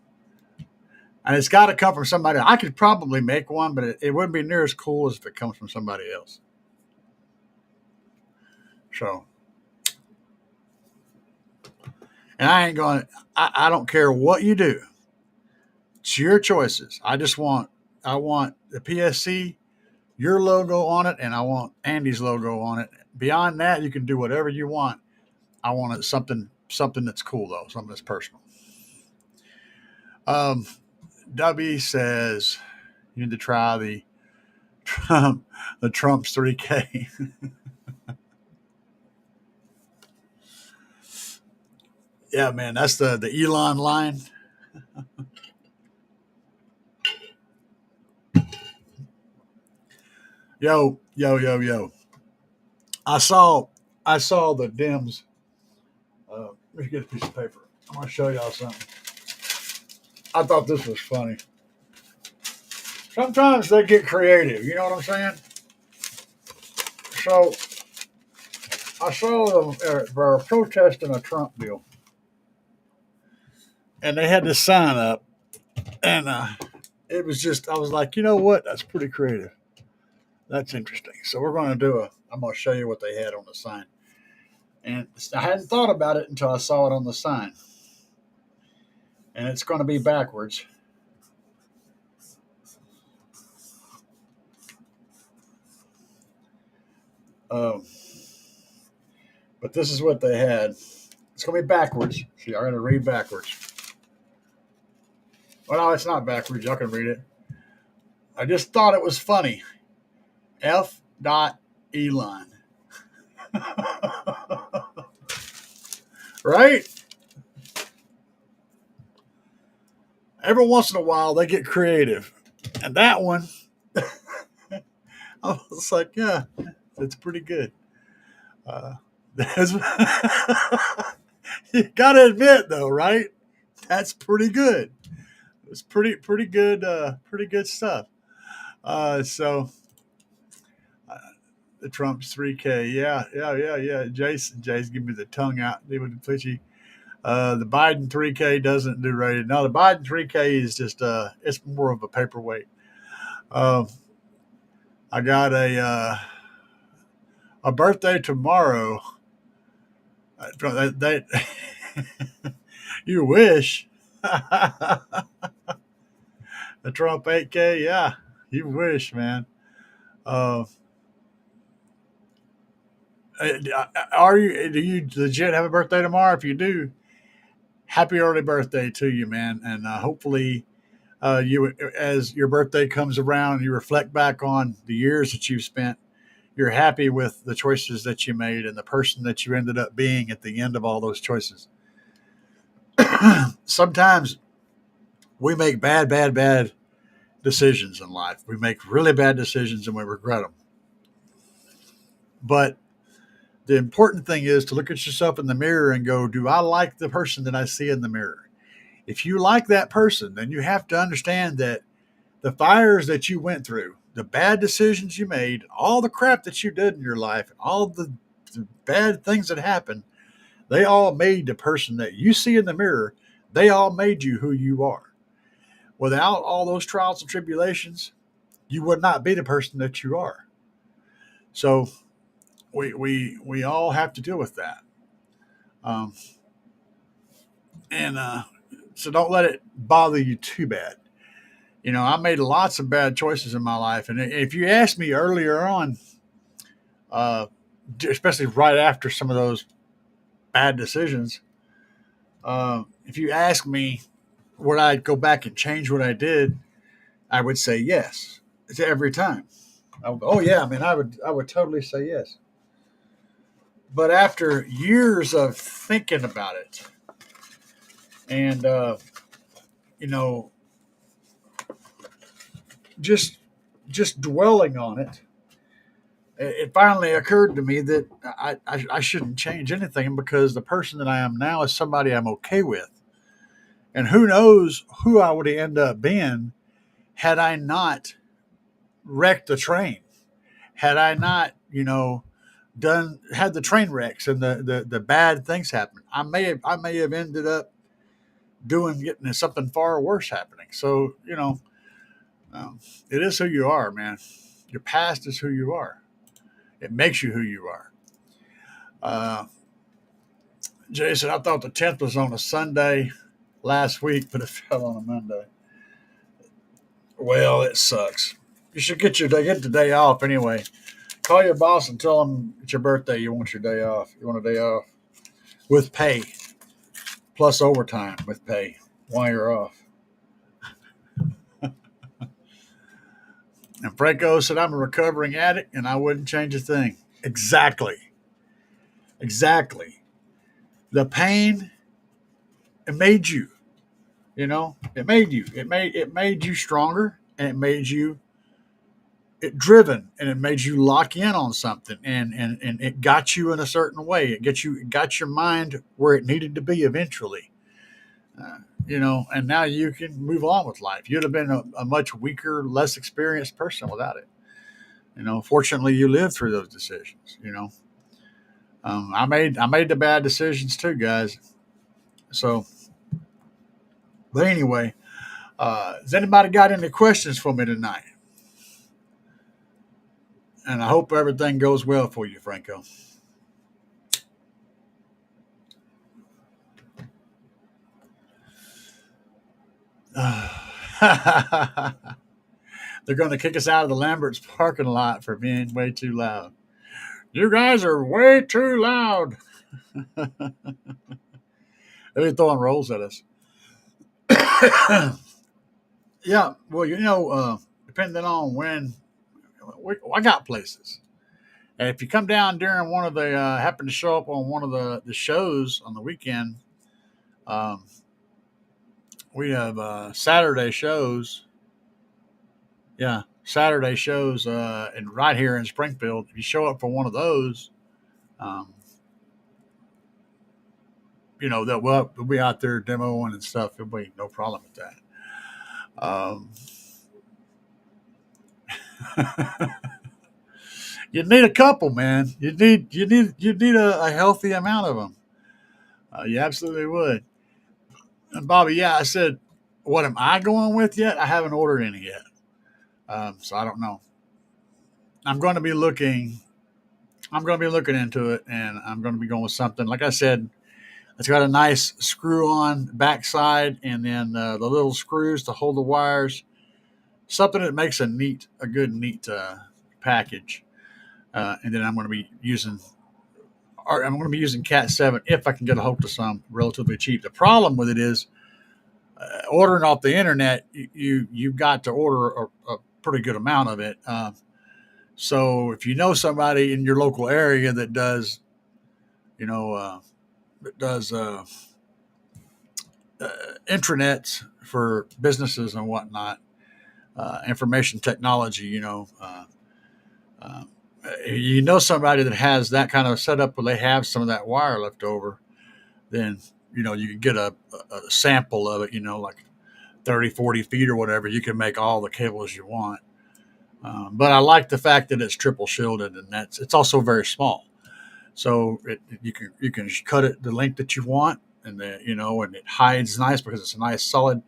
Speaker 1: And it's got to come from somebody. I could probably make one, but it wouldn't be near as cool as if it comes from somebody else. So, and I don't care what you do. It's your choices. I want the PSC, your logo on it, and I want Andy's logo on it. Beyond that, you can do whatever you want. I want it something that's cool though, something that's personal. W says you need to try the Trump's 3K. Yeah, man, that's the Elon line. Yo. I saw the dims. Let me get a piece of paper. I'm gonna show y'all something. I thought this was funny. Sometimes they get creative. You know what I'm saying? So I saw them for protesting a Trump bill, and they had this sign up, and it was just, I was like, you know what? That's pretty creative. That's interesting. So we're going to I'm going to show you what they had on the sign. And I hadn't thought about it until I saw it on the sign. And it's going to be backwards. But this is what they had. It's going to be backwards. So y'all going to read backwards. Well, no, it's not backwards. Y'all can read it. I just thought it was funny. F. Elon. Right? Every once in a while, they get creative. And that one, I was like, yeah, it's pretty good. You got to admit, though, right? That's pretty good. It's pretty good stuff. So the Trump's 3K, yeah. Jason give me the tongue out. They would twitchy. The Biden 3K doesn't do rated. Now the Biden 3K is just it's more of a paperweight. I got a birthday tomorrow. That you wish. The Trump 8K, yeah, you wish, man. Do you legit have a birthday tomorrow? If you do, happy early birthday to you, man. And hopefully, you, as your birthday comes around, you reflect back on the years that you've spent. You're happy with the choices that you made and the person that you ended up being at the end of all those choices. Sometimes we make bad decisions in life. We make really bad decisions and we regret them. But the important thing is to look at yourself in the mirror and go, do I like the person that I see in the mirror? If you like that person, then you have to understand that the fires that you went through, the bad decisions you made, all the crap that you did in your life, all the bad things that happened, they all made the person that you see in the mirror. They all made you who you are. Without all those trials and tribulations, you would not be the person that you are. So we all have to deal with that. Um, and so don't let it bother you too bad. I made lots of bad choices in my life, and if you asked me earlier on, uh, especially right after some of those bad decisions, if you ask me would I go back and change what I did, I would say yes. It's every time. Oh yeah, I mean, I would totally say yes. But after years of thinking about it, and you know, just just dwelling on it, it finally occurred to me that I shouldn't change anything because the person that I am now is somebody I'm okay with. And who knows who I would end up being had I not wrecked the train, had I not, done had the train wrecks and the bad things happen. I may have ended up getting something far worse happening. So um, it is who you are, man. Your past is who you are. It makes you who you are. Uh, Jason, I thought the 10th was on a Sunday last week, but it fell on a Monday. Well, it sucks. You should get the day off anyway. Call your boss and tell them it's your birthday. You want your day off. You want a day off with pay plus overtime with pay while you're off. And Franco said, I'm a recovering addict and I wouldn't change a thing. Exactly. Exactly. The pain, it made you, it made you. It made you stronger, and it made you driven, and it made you lock in on something, and it got you in a certain way. It got your mind where it needed to be eventually. And now you can move on with life. You'd have been a much weaker, less experienced person without it. Fortunately, you lived through those decisions. I made the bad decisions too, guys. So, but anyway, has anybody got any questions for me tonight? And I hope everything goes well for you, Franco. They're going to kick us out of the Lambert's parking lot for being way too loud. You guys are way too loud. They're throwing rolls at us. Yeah, well, depending on when, I got places. And if you come down during one of the, happen to show up on one of the shows on the weekend, um, we have Saturday shows. Yeah, Saturday shows and right here in Springfield. If you show up for one of those, um, that we'll be out there demoing and stuff. There'll be no problem with that. Um, you need a couple, man. You need a healthy amount of them. You absolutely would. And Bobby, yeah, I said, what am I going with yet? I haven't ordered any yet, so I don't know. I'm going to be looking. I'm going to be looking into it, and I'm going to be going with something. Like I said, it's got a nice screw-on backside, and then the little screws to hold the wires. Something that makes a good, neat package. And then I'm going to be using Cat 7 if I can get a hold of some relatively cheap. The problem with it is ordering off the internet. You've got to order a pretty good amount of it. So if you know somebody in your local area that does, you know, that does intranets for businesses and whatnot, information technology, uh, somebody that has that kind of setup where they have some of that wire left over, then you can get a sample of it, like 30, 40 feet or whatever. You can make all the cables you want. But I like the fact that it's triple shielded, and it's also very small. So you can cut it the length that you want, and and it hides nice because it's a nice solid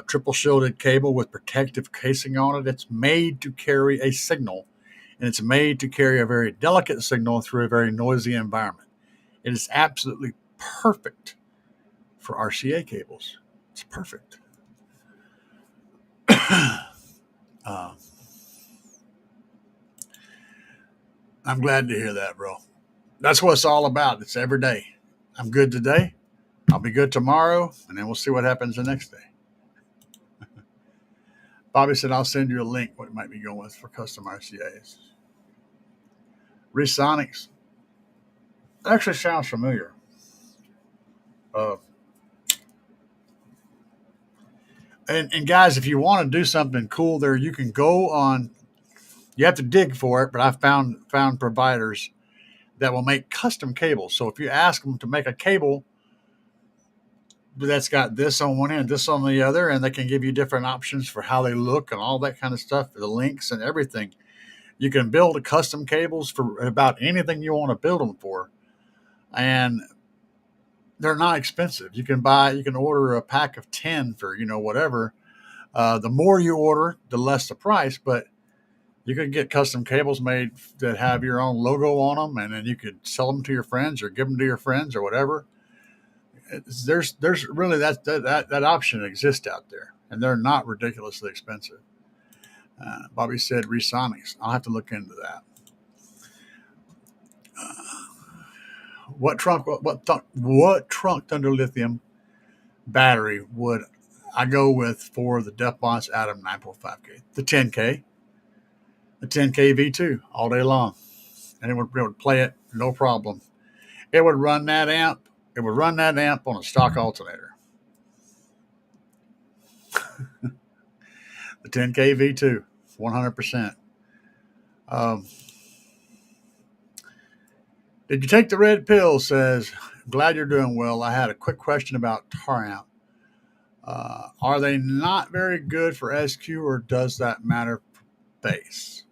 Speaker 1: triple shielded cable with protective casing on it. It's made to carry a signal and it's made to carry a very delicate signal through a very noisy environment. It is absolutely perfect for RCA cables. It's perfect. I'm glad to hear that, bro. That's what it's all about. It's every day. I'm good today. I'll be good tomorrow, and then we'll see what happens the next day. Bobby said, I'll send you a link what it might be going with for custom RCAs. Resonics. Actually sounds familiar. Uh, and guys, if you want to do something cool there, you can go on. You have to dig for it, but I've found providers that will make custom cables. So if you ask them to make a cable that's got this on one end, this on the other, and they can give you different options for how they look and all that kind of stuff, the links and everything. You can build a custom cables for about anything you want to build them for, and they're not expensive. You can order a pack of 10 for whatever. The more you order, the less the price, but you could get custom cables made that have your own logo on them, and then you could sell them to your friends or give them to your friends or whatever. There's really that option exists out there, and they're not ridiculously expensive. Bobby said Resonics. I'll have to look into that. What trunk Thunder Lithium battery would I go with for the Defbon's Atom 9.5K? The 10K. The 10K V2 all day long. And it would play it no problem. It would run that amp. It would run that amp on a stock alternator. The 10K V2, 100%. Did you take the red pill? Says, glad you're doing well. I had a quick question about tar amp. Are they not very good for SQ, or does that matter for bass?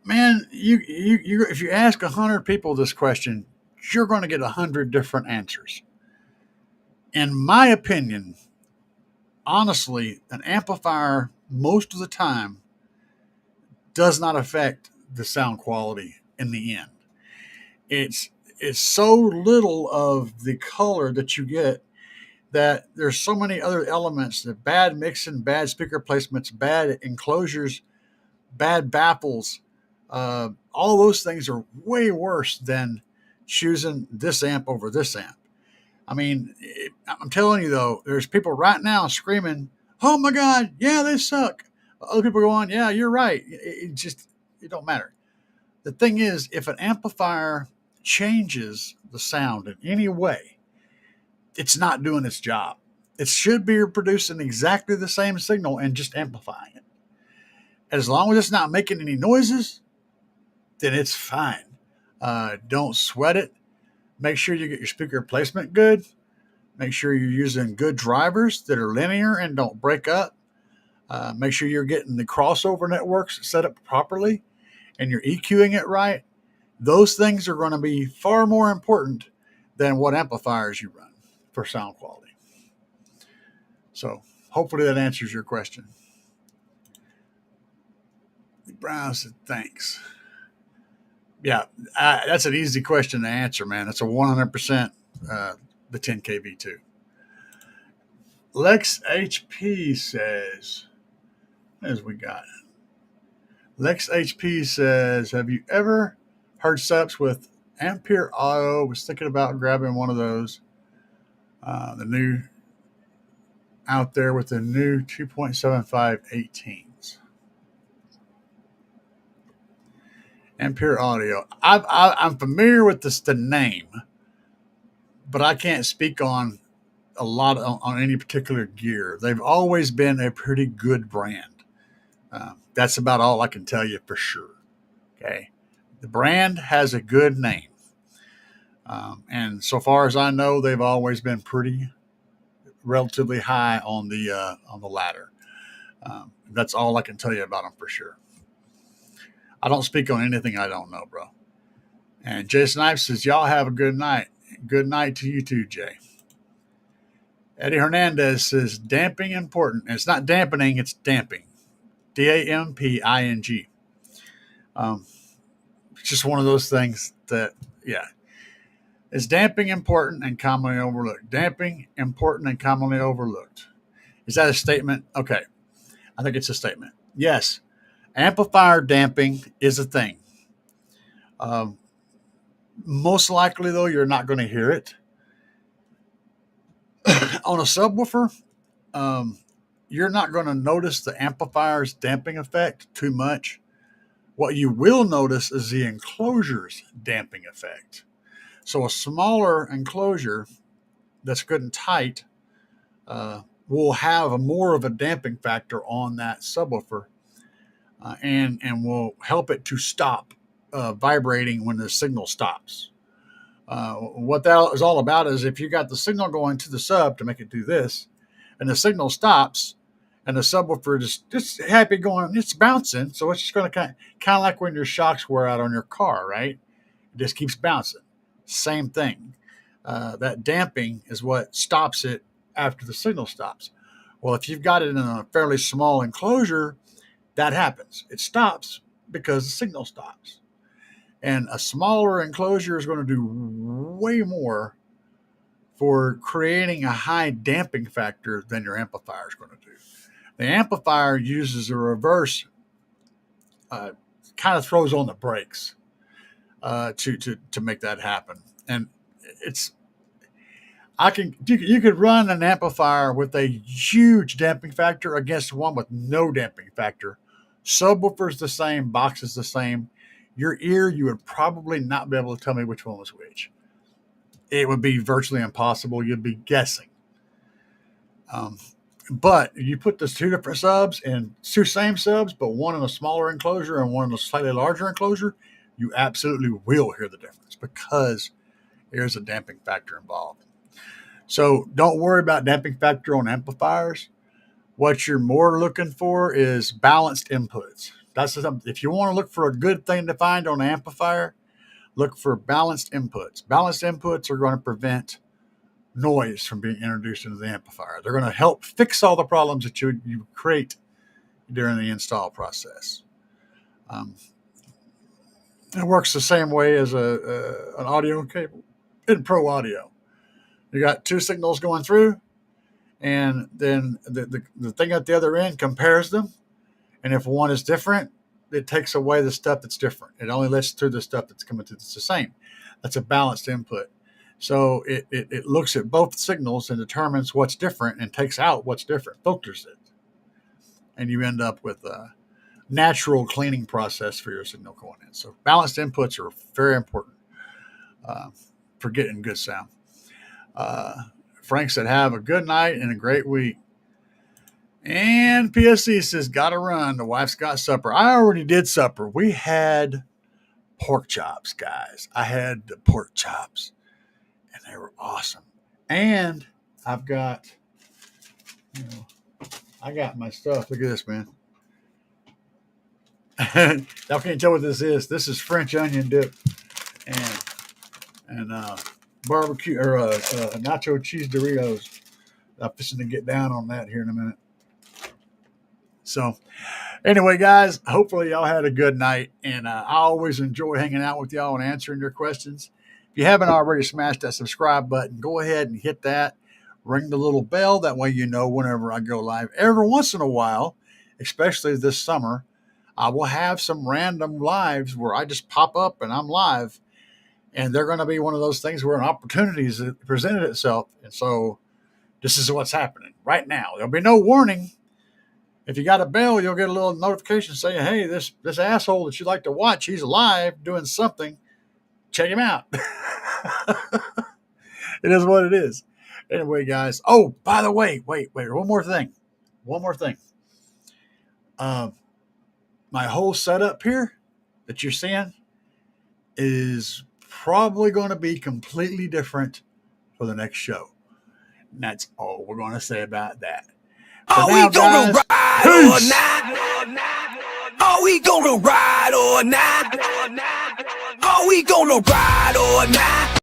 Speaker 1: Man, you if you ask 100 people this question, you're going to get 100 different answers. In my opinion, honestly, an amplifier most of the time does not affect the sound quality in the end. It's so little of the color that you get that there's so many other elements, the bad mixing, bad speaker placements, bad enclosures, bad baffles. All those things are way worse than choosing this amp over this amp. I mean, I'm telling you though, there's people right now screaming, "Oh my God, yeah, they suck." Other people go on, "Yeah, you're right." It don't matter. The thing is, if an amplifier changes the sound in any way, it's not doing its job. It should be producing exactly the same signal and just amplifying it. As long as it's not making any noises, then it's fine. Don't sweat it. Make sure you get your speaker placement good. Make sure you're using good drivers that are linear and don't break up. Make sure you're getting the crossover networks set up properly and you're EQing it right. Those things are going to be far more important than what amplifiers you run for sound quality. So hopefully that answers your question. Brown said, thanks. Yeah, that's an easy question to answer, man. That's a 100% the 10K V2. Lex HP says, as we got it. Lex HP says, have you ever heard setups with Ampere Auto? Was thinking about grabbing one of those. The new out there with the new 2.75 18s. Ampere Audio. I'm familiar with the name, but I can't speak on a lot on any particular gear. They've always been a pretty good brand. That's about all I can tell you for sure. Okay, the brand has a good name, and so far as I know, they've always been pretty relatively high on the ladder. That's all I can tell you about them for sure. I don't speak on anything I don't know, bro. And Jason Ives says, y'all have a good night. Good night to you too, Jay. Eddie Hernandez says, damping important. And it's not dampening, it's damping. Damping. It's just one of those things that, yeah. Is damping important and commonly overlooked? Damping important and commonly overlooked. Is that a statement? Okay. I think it's a statement. Yes. Amplifier damping is a thing. Most likely, though, you're not going to hear it. On a subwoofer, you're not going to notice the amplifier's damping effect too much. What you will notice is the enclosure's damping effect. So a smaller enclosure that's good and tight will have more of a damping factor on that subwoofer and will help it to stop vibrating when the signal stops. What that is all about is if you got the signal going to the sub to make it do this, and the signal stops, and the subwoofer just happy going, it's bouncing, so it's just going to kind of like when your shocks wear out on your car, right? It just keeps bouncing. Same thing. That damping is what stops it after the signal stops. Well, if you've got it in a fairly small enclosure, that happens. It stops because the signal stops. And a smaller enclosure is going to do way more for creating a high damping factor than your amplifier is going to do. The amplifier uses a reverse, kind of throws on the brakes to make that happen. And you could run an amplifier with a huge damping factor against one with no damping factor. Subwoofer's the same, box is the same. Your ear, you would probably not be able to tell me which one was which. It would be virtually impossible. You'd be guessing. But you put those two different subs and two same subs, but one in a smaller enclosure and one in a slightly larger enclosure, you absolutely will hear the difference because there's a damping factor involved. So don't worry about damping factor on amplifiers. What you're more looking for is balanced inputs. That's something. If you want to look for a good thing to find on an amplifier, look for balanced inputs. Balanced inputs are going to prevent noise from being introduced into the amplifier. They're going to help fix all the problems that you create during the install process. It works the same way as an audio cable in Pro Audio. You got two signals going through, and then the thing at the other end compares them. And if one is different, it takes away the stuff that's different. It only lets through the stuff that's coming through that's the same. That's a balanced input. So it looks at both signals and determines what's different and takes out what's different, filters it. And you end up with a natural cleaning process for your signal going in. So balanced inputs are very important for getting good sound. Frank said, have a good night and a great week. And PSC says, gotta run. The wife's got supper. I already did supper. We had pork chops, guys. I had the pork chops, and they were awesome. And I've got, I got my stuff. Look at this, man. Y'all can't tell what this is. This is French onion dip and barbecue or nacho cheese Doritos. I'm fixing to get down on that here in a minute. So anyway, guys, hopefully y'all had a good night, and I always enjoy hanging out with y'all and answering your questions. If you haven't already smashed that subscribe button, go ahead and hit that. Ring the little bell. That way you know whenever I go live. Every once in a while, especially this summer, I will have some random lives where I just pop up and I'm live. And they're going to be one of those things where an opportunity has presented itself. And so this is what's happening right now. There'll be no warning. If you got a bell, you'll get a little notification saying, hey, this asshole that you like to watch, he's alive doing something. Check him out. It is what it is. Anyway, guys. Oh, by the way, wait, one more thing. My whole setup here that you're seeing is probably going to be completely different for the next show. And that's all we're going to say about that.
Speaker 2: Are we gonna ride or not? Are we gonna ride or not? Are we gonna ride or not?